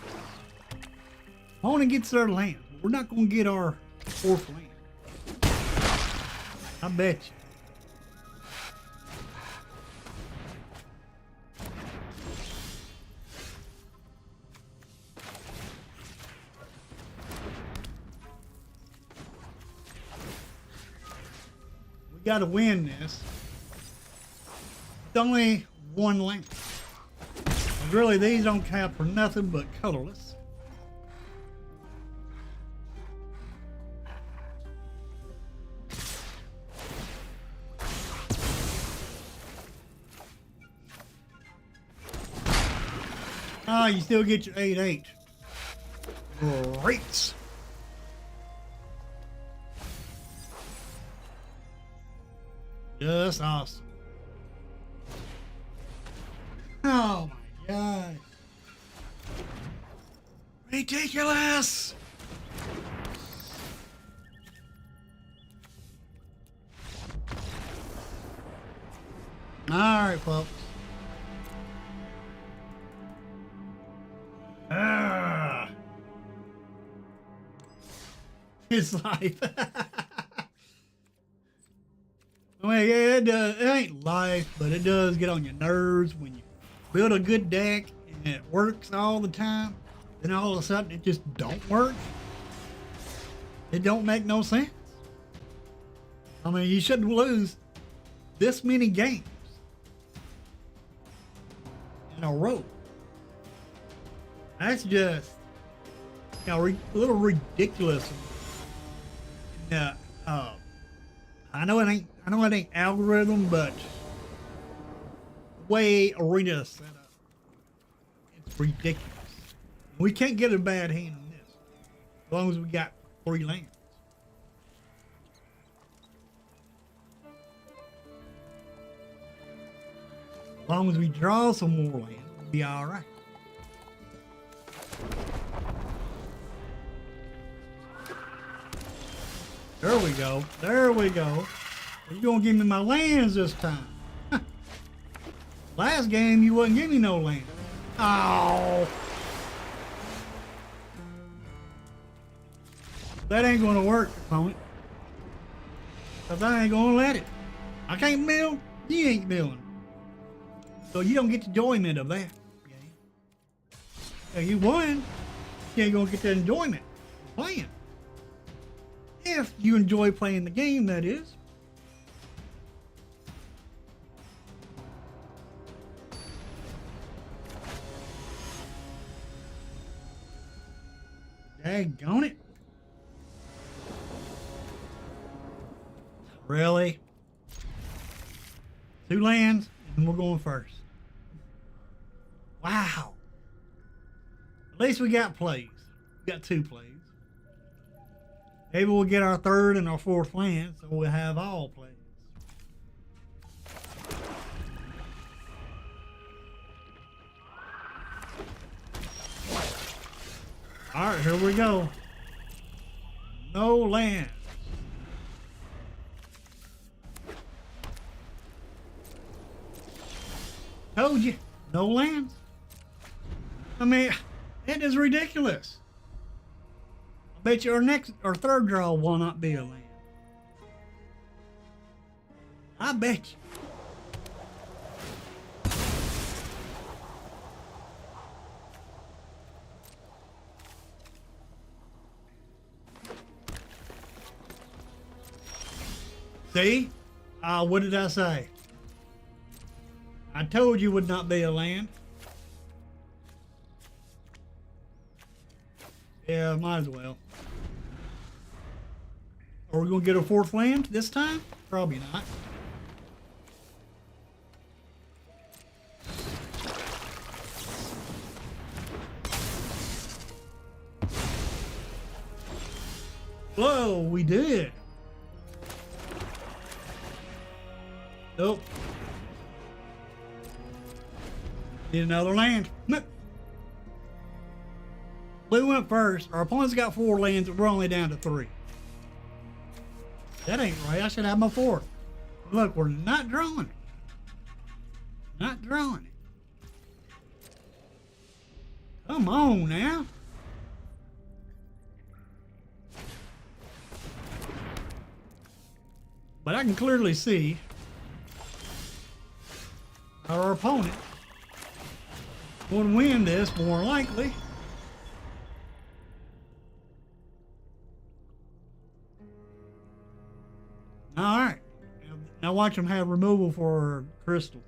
Opponent gets their land. We're not going to get our fourth land. I bet you. We got to win this. It's only one land. And really, these don't count for nothing but colorless. Ah, you still get your 8/8. Great. Just awesome. Oh my God. Ridiculous. All right, folks. It's life. I mean, yeah, it ain't life, but it does get on your nerves when you build a good deck and it works all the time. Then all of a sudden it just don't work. It don't make no sense. I mean, you shouldn't lose this many games in a row. That's just, you know, a little ridiculous. I know it ain't algorithm, but the way Arena is set up, it's ridiculous. We can't get a bad hand in this, as long as we got 3 lands. As long as we draw some more lands, we'll be all right. There we go. There we go. You're gonna give me my lands this time. Last game you wouldn't give me no land. Oh. That ain't gonna work, opponent. Cause I ain't gonna let it. I can't build, you ain't building. So you don't get the enjoyment of that game. Yeah, you won. You ain't gonna get that enjoyment of playing. If you enjoy playing the game, that is. Daggone it. Really? 2 lands, and we're going first. Wow. At least we got plays. We got 2 plays. Maybe we'll get our 3rd and our 4th land, so we'll have all plays. All right, here we go. No land. Told you, no lands. I mean, it is ridiculous. I bet you our 3rd draw will not be a land. I bet you. See? What did I say? I told you would not be a land. Yeah, might as well. Are we going to get a fourth land this time? Probably not. Whoa, we did. Nope. Need another land. Nope. Blue went first. Our opponent's got 4 lands. We're only down to 3. That ain't right. I should have my 4th. Look, we're not drawing. Not drawing. Come on now. But I can clearly see our opponent would win this more likely. All right. Now watch them have removal for crystal,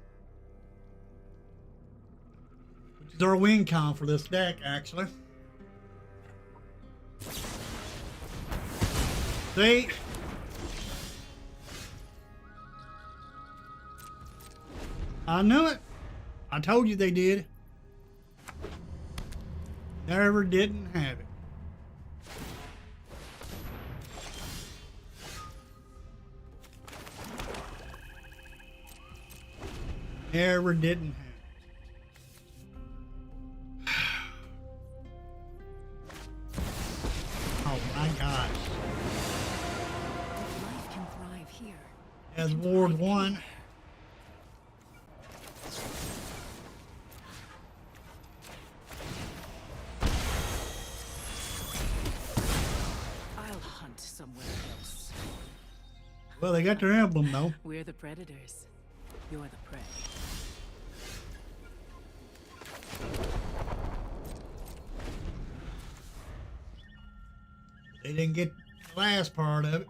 which is our win con for this deck, actually. See? I knew it. I told you they did. Never didn't have it. Never didn't have it. Oh my gosh. Life can thrive here. As Ward 1. I'll hunt somewhere else. Well, they got their emblem though. We're the predators. You're the prey. They didn't get the last part of it.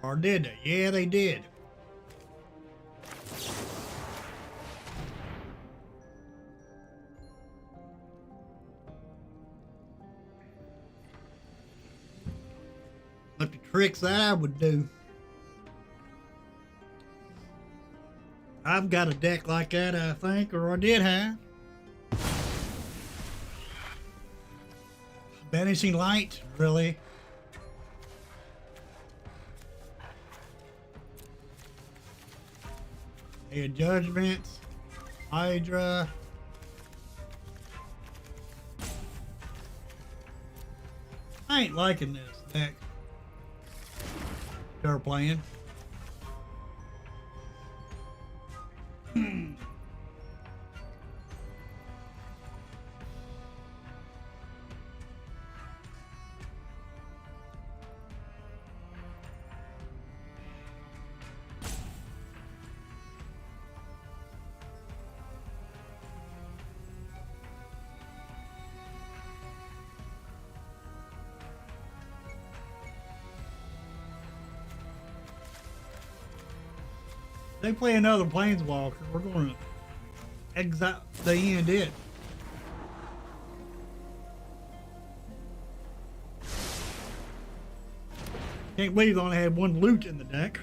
Or did they? Yeah, they did. Look, the tricks that I would do. I've got a deck like that, I think, or I did have. Banishing Light, really? Judgments, Hydra. I ain't liking this deck they're playing. They play another Planeswalker, we're going to exile the end it. Can't believe they only had 1 loot in the deck.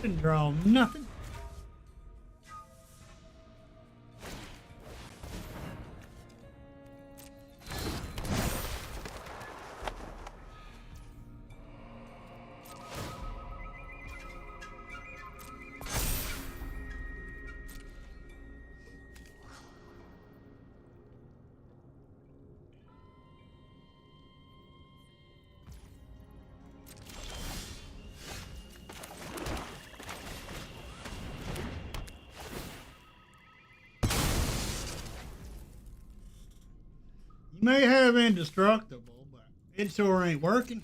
Didn't draw nothing. You may have indestructible, but it sure ain't working.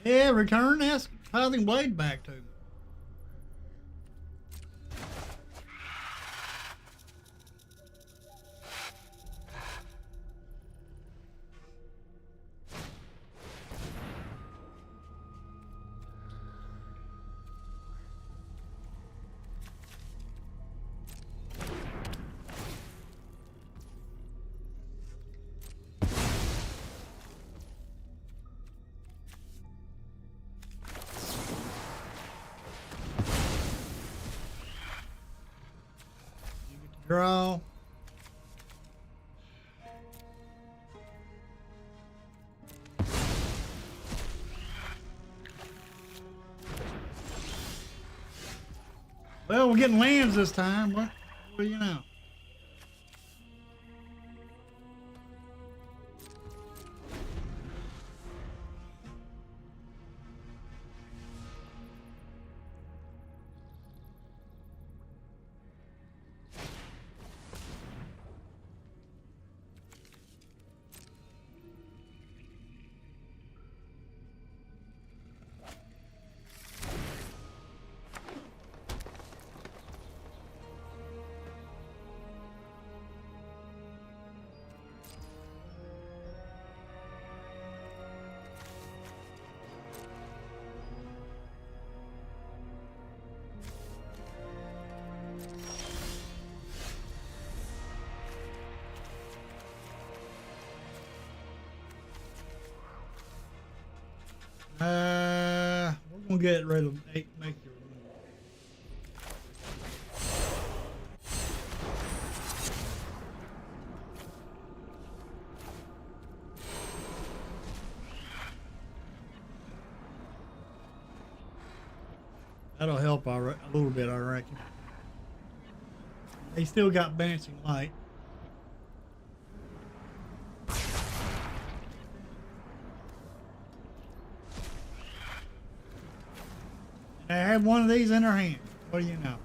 Yeah, return that Tithing Blade back to me. You get to draw. Well, we're getting lands this time. What do you know? We're gonna get rid of make your that'll help a little bit, I reckon. They still got Dancing Light. They have one of these in their hand. What do you know?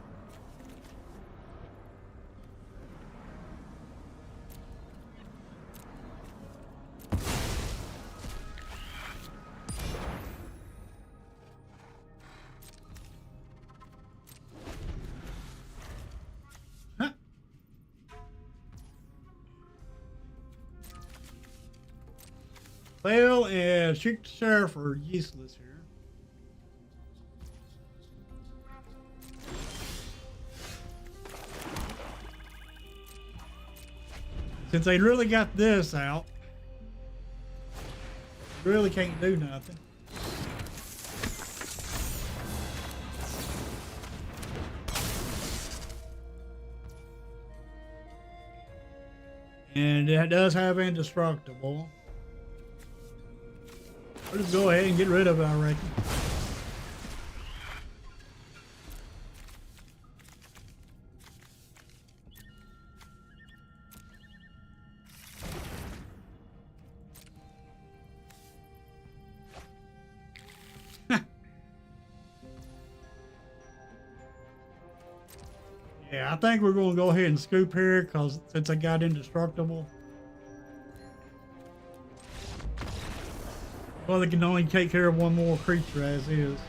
Huh. Well, shoot the sheriff are useless here. Since they really got this out, really can't do nothing. And it does have indestructible. I'll just go ahead and get rid of it, I reckon. Yeah, I think we're going to go ahead and scoop here because since I got indestructible. Well, they can only take care of one more creature as is.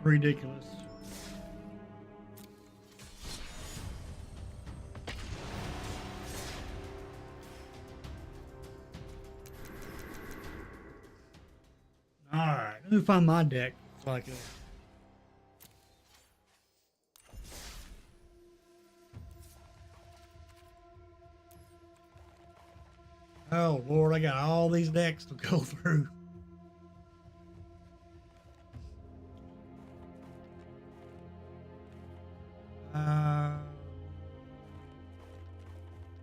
Ridiculous. Alright, let me find my deck. It's like it. Oh Lord, I got all these decks to go through.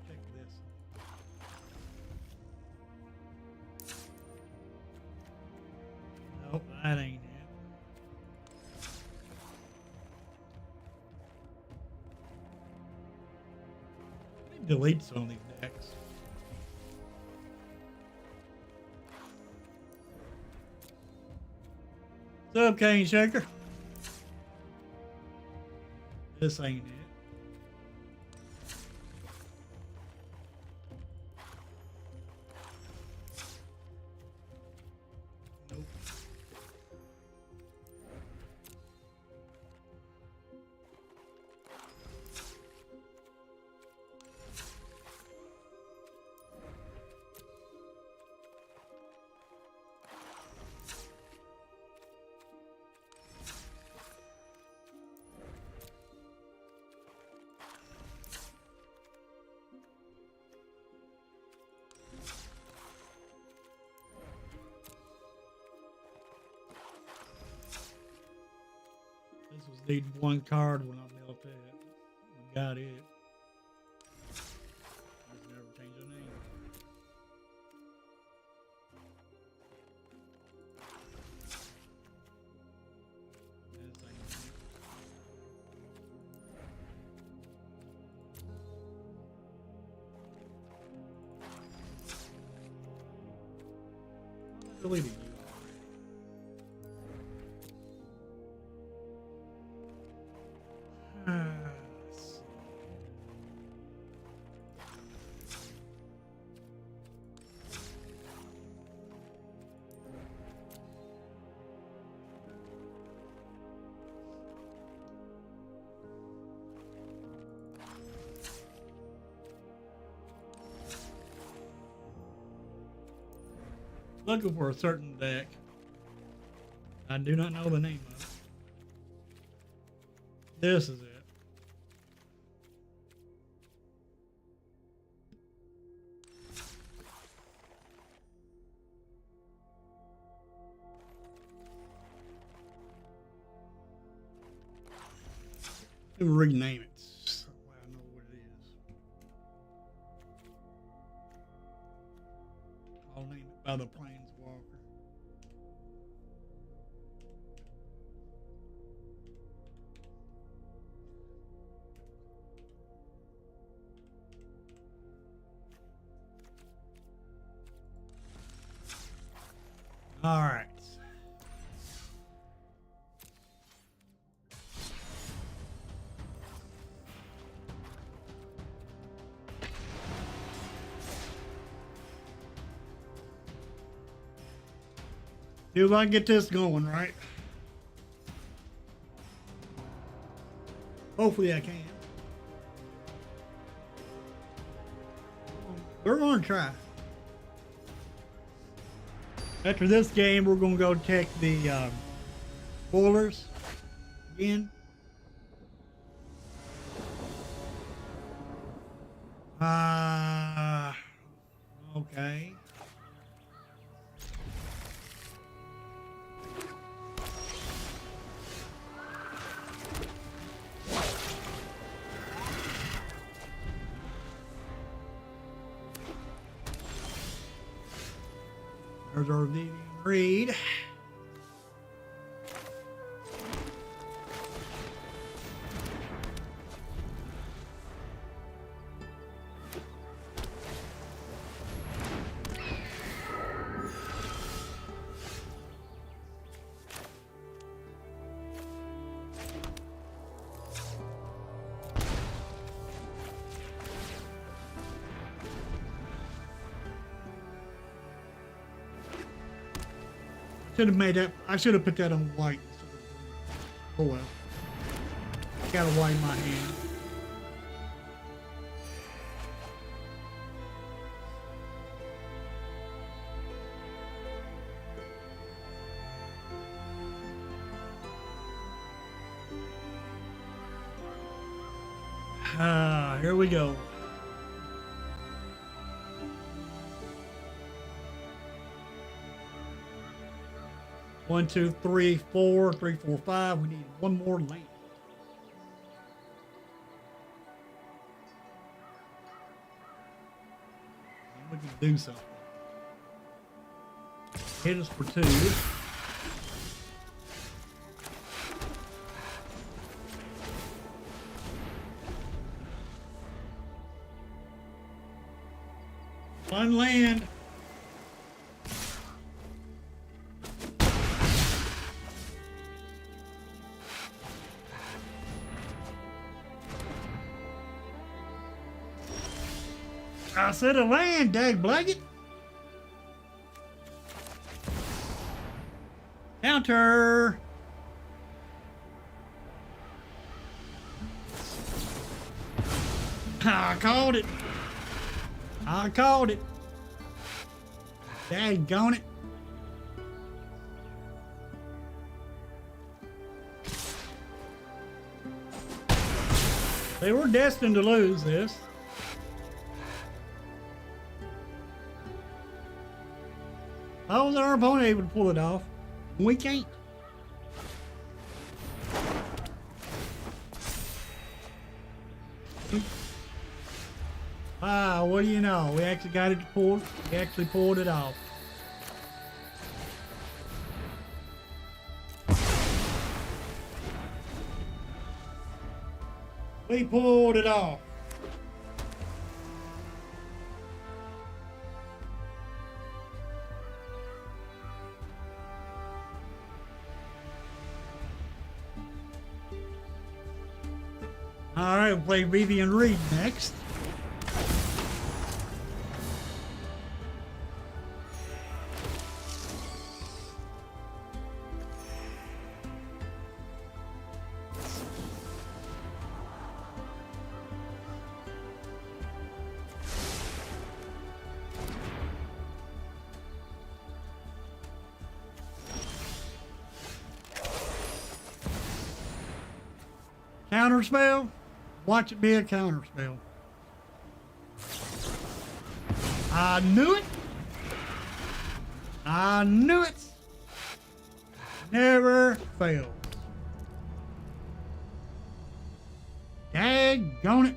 Check this. Nope, that ain't it. Let me delete some of these decks. What's up, Cane Shaker? This ain't it. Nope. This was needing one card when I built it. We got it. Just never changed the name. This ain't it. I'm deleting you. Let's see. Looking for a certain deck. I do not know the name of it. This is it. Let me rename it. So I know what it is. I'll name it by the Planeswalker. All right. See if I can get this going, right? Hopefully I can. We're gonna try. After this game, we're gonna go check the boilers again. Okay. There's our Vivian Reed. Should have made that. I should have put that on white. Oh well. Got a white in my hand. Here we go. One, two, three, four, 3, 4, 5. We need one more land. And we can do something. Hit us for 2. One land. I said a land, dag blanket. Counter. I called it. I called it. Daggone it. They were destined to lose this. How was our opponent able to pull it off? We can't. Ah, what do you know? We actually got it pulled. We actually pulled it off. We pulled it off. All right, we'll play Vivian Reed next. Counter spell? Watch it be a counter spell. I knew it. I knew it. Never fails. Daggone it.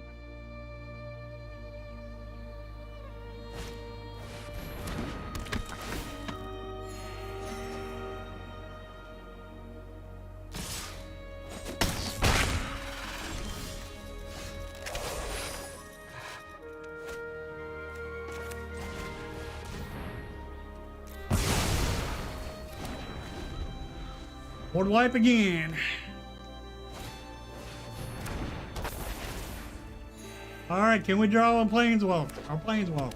Board wipe again. All right, can we draw a planeswalker? Our planeswalker.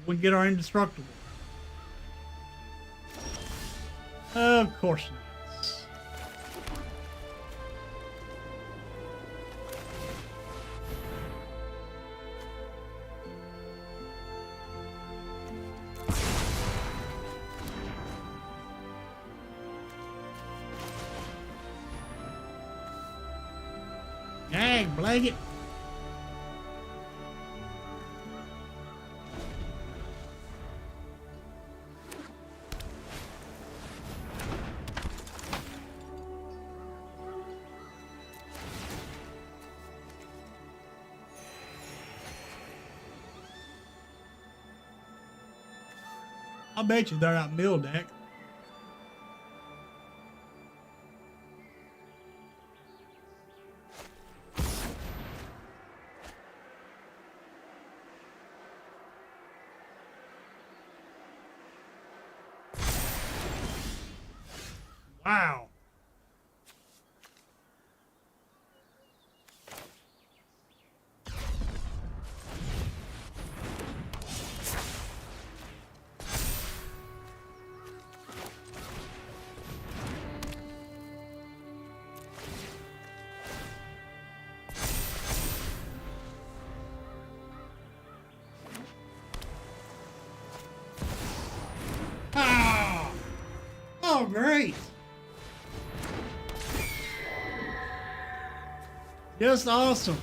We can get our indestructible. Of course not. Dag blanket. I'll bet you they're out middle deck. Wow. Ah! Oh, great. Just awesome.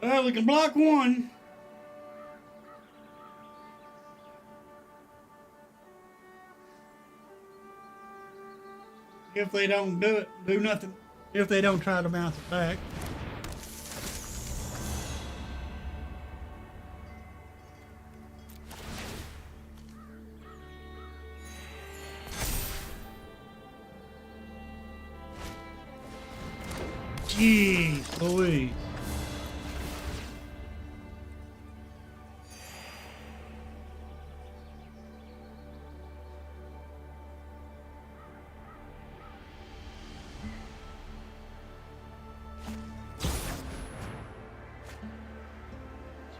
Well, we can block one. If they don't do nothing. If they don't try to bounce it back. Jeez Louise.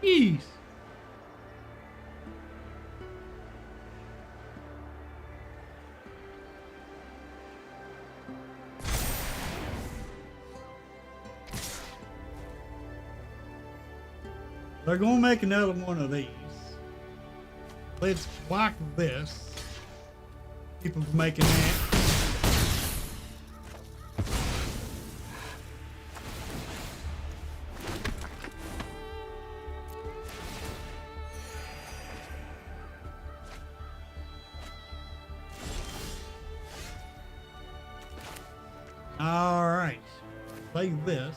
Jeez. They're going to make another one of these. Let's block this. Keep them from making that. All right. Play this.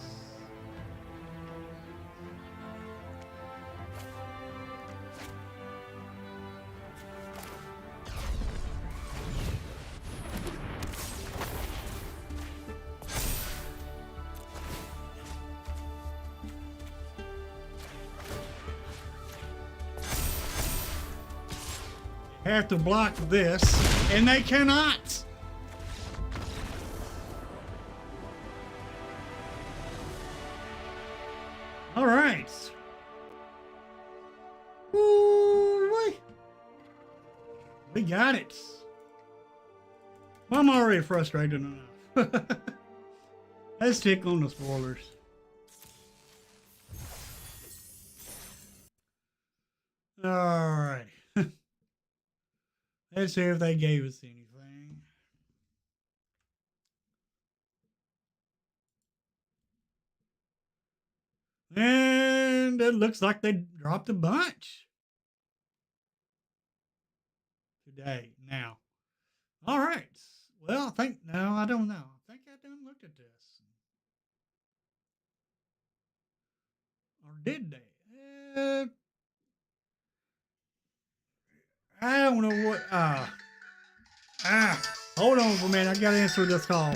Have to block this, and they cannot. All right. Ooh-wee. We got it. Well, I'm already frustrated enough. Let's tick on the spoilers. All right. Let's see if they gave us anything. And it looks like they dropped a bunch today. Now, all right. Well, I don't know. I think I done looked at this. Or did they? I don't know what. Hold on for a minute. I got to answer this call.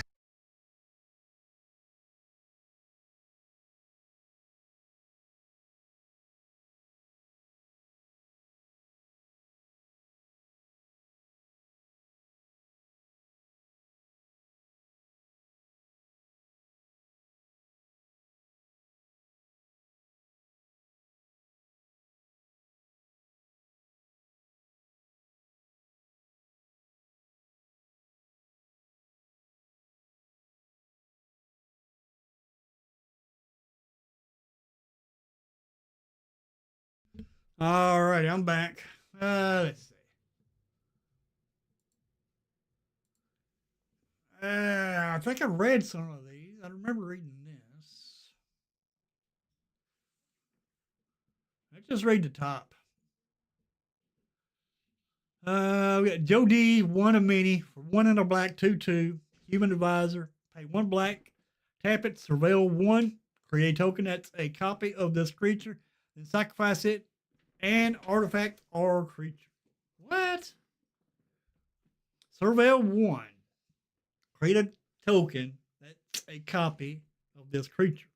All right, I'm back. Let's see. I think I read some of these. I remember reading this. Let's just read the top. We got Joe D, one a mini for one in a black 2/2. Human advisor. Pay one black. Tap it. Surveil one. Create a token that's a copy of this creature. Then sacrifice it. An artifact or creature. What? Surveil one. Create a token that's a copy of this creature.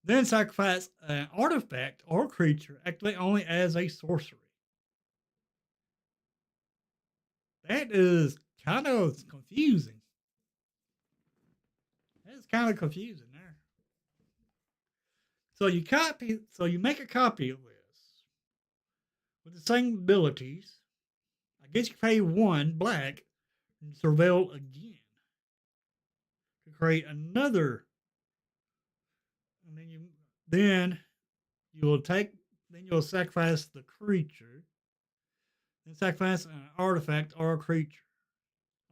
Then sacrifice an artifact or creature activate only as a sorcery. That is kind of confusing. That's kind of confusing there. So you make a copy of this with the same abilities. I guess you pay one black and surveil again to create another. And then you'll sacrifice the creature. Then sacrifice an artifact or a creature.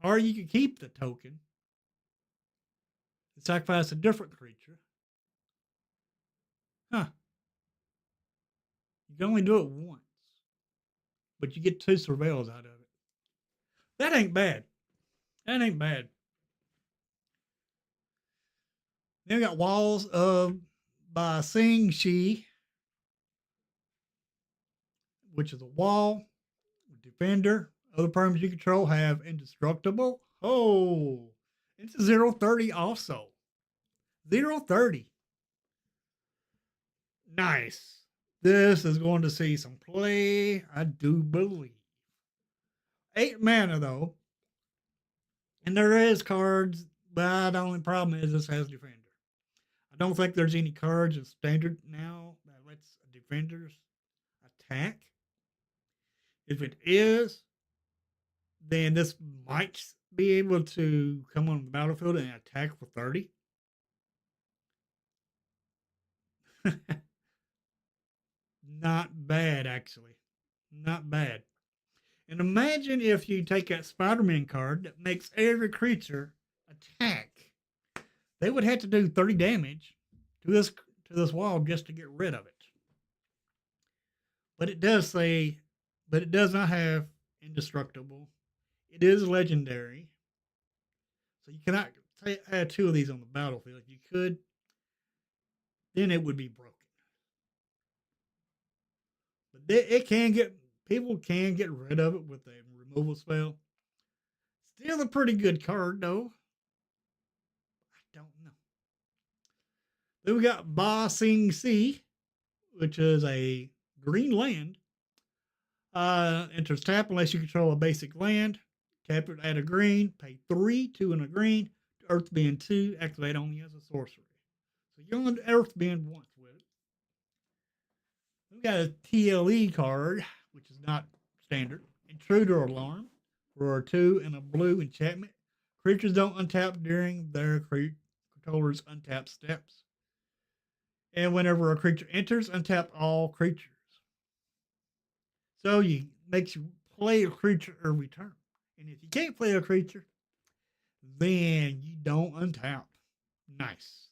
Or you can keep the token and sacrifice a different creature. Huh. You can only do it once, but you get 2 surveils out of it. That ain't bad. That ain't bad. Then we got Walls of by Sing Shi, which is a wall, defender. Other perms you control have indestructible. Oh, it's a 0-30 also. 0-30. Nice. This is going to see some play, I do believe. 8 mana though. And there is cards, but the only problem is this has defender. I don't think there's any cards in standard now that lets defenders attack. If it is, then this might be able to come on the battlefield and attack for 30. Not bad, actually. Not bad. And imagine if you take that Spider-Man card that makes every creature attack. They would have to do 30 damage to this wall just to get rid of it. But it does say, but it does not have indestructible. It is legendary. So you cannot add 2 of these on the battlefield. If you could, then it would be broken. But it can get, people can get rid of it with a removal spell. Still a pretty good card though. I don't know. Then we got Ba Sing Si, which is a green land. Enters tap unless you control a basic land. Tap it, add a green, pay 3, 2 and a green. Earth Bend 2, activate only as a sorcery. So you only Earth Bend once with it. We got a TLE card, which is not standard. Intruder Alarm for a 2 and a blue enchantment. Creatures don't untap during their controller's untap steps. And whenever a creature enters, untap all creatures. So you makes you play a creature every turn. And if you can't play a creature, then you don't untap. Nice.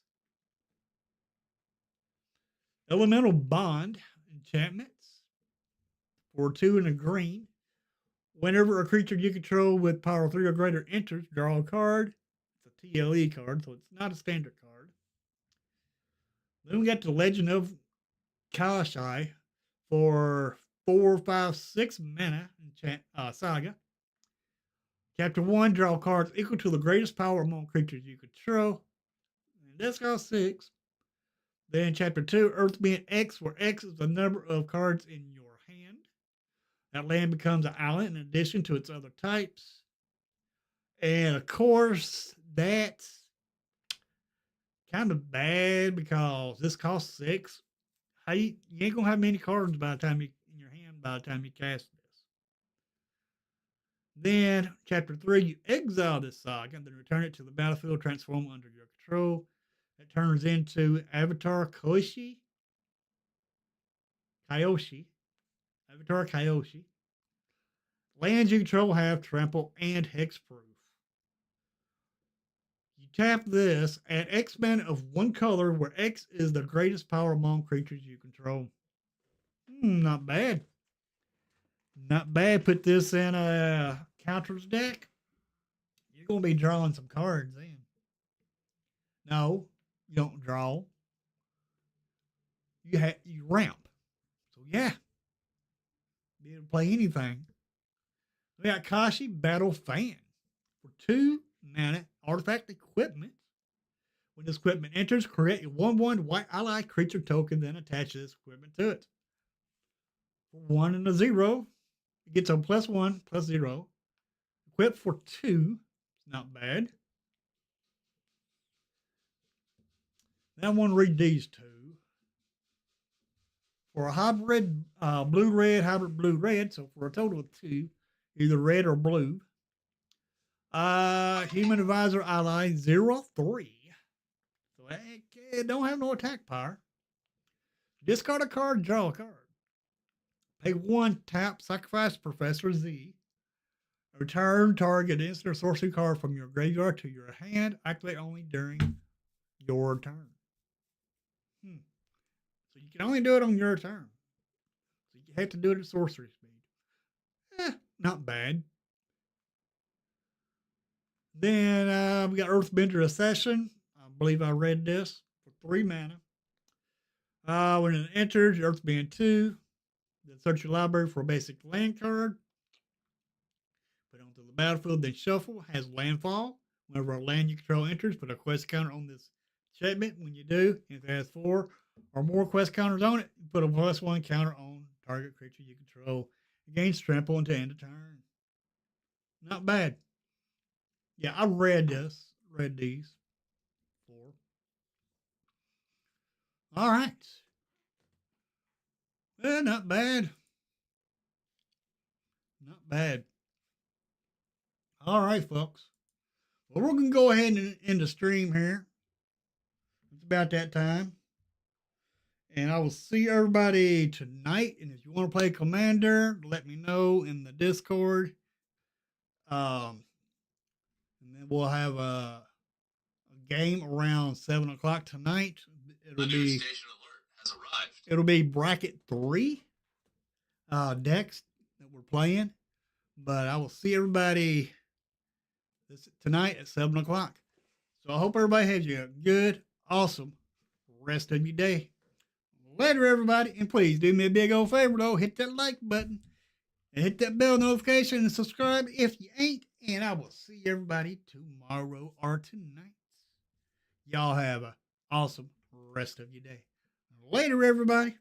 Elemental Bond enchantments for 2 and a green. Whenever a creature you control with power 3 or greater enters, draw a card. It's a TLE card, so it's not a standard card. Then we got the Legend of Kashai for 4, 5, 6 mana saga. Chapter 1, draw cards equal to the greatest power among creatures you control. And that's cost 6. Then Chapter 2, Earthbend X, where X is the number of cards in your hand. That land becomes an island in addition to its other types. And of course, that's kind of bad because this costs 6. You ain't gonna have many cards by the time in your hand by the time you cast this. Then chapter 3, you exile this saga and then return it to the battlefield, transform under your control. It turns into Avatar Kyoshi. Avatar Kyoshi. Lands you control have trample and hexproof. You tap this, add X mana of 1 color, where X is the greatest power among creatures you control. Not bad. Not bad. Put this in a counters deck. You're going to be drawing some cards then. No, you don't draw. You ramp. So yeah, be able to play anything. We got Kashi Battle Fan for 2 mana artifact equipment. When this equipment enters, create a 1/1 white ally creature token, then attach this equipment to it. For 1 and a 0, it gets a +1, +0. Equip for 2. It's not bad. Now I want to read these 2. For a hybrid blue-red, hybrid blue-red, so for a total of 2, either red or blue. Human Advisor Ally 0/3. So it don't have no attack power. Discard a card, draw a card. Pay 1, tap, sacrifice Professor Z. Return target instant or sorcery card from your graveyard to your hand. Activate only during your turn. So you can only do it on your turn. You have to do it at sorcery speed. Not bad. Then we got Earthbender Assassin. I believe I read this for 3 mana. When it enters, your Earthbend 2. Then search your library for a basic land card. Put it onto the battlefield, then shuffle. Has landfall. Whenever a land you control enters, put a quest counter on this segment. When you do, if it has 4 or more quest counters on it, put a +1 counter on target creature you control. Gains trample until end of turn. Not bad. Yeah, I read these 4. All right. Well, not bad. Not bad. All right, folks. Well, we're going to go ahead and end the stream here. It's about that time. And I will see everybody tonight. And if you want to play Commander, let me know in the Discord. And then we'll have a game around 7 o'clock tonight. It'll be bracket 3 decks that we're playing. But I will see everybody tonight at 7 o'clock. So I hope everybody has you a good, awesome rest of your day. Later, everybody. And please do me a big old favor, though. Hit that like button and hit that bell notification and subscribe if you ain't. And I will see everybody tomorrow or tonight. Y'all have an awesome rest of your day. Later, everybody.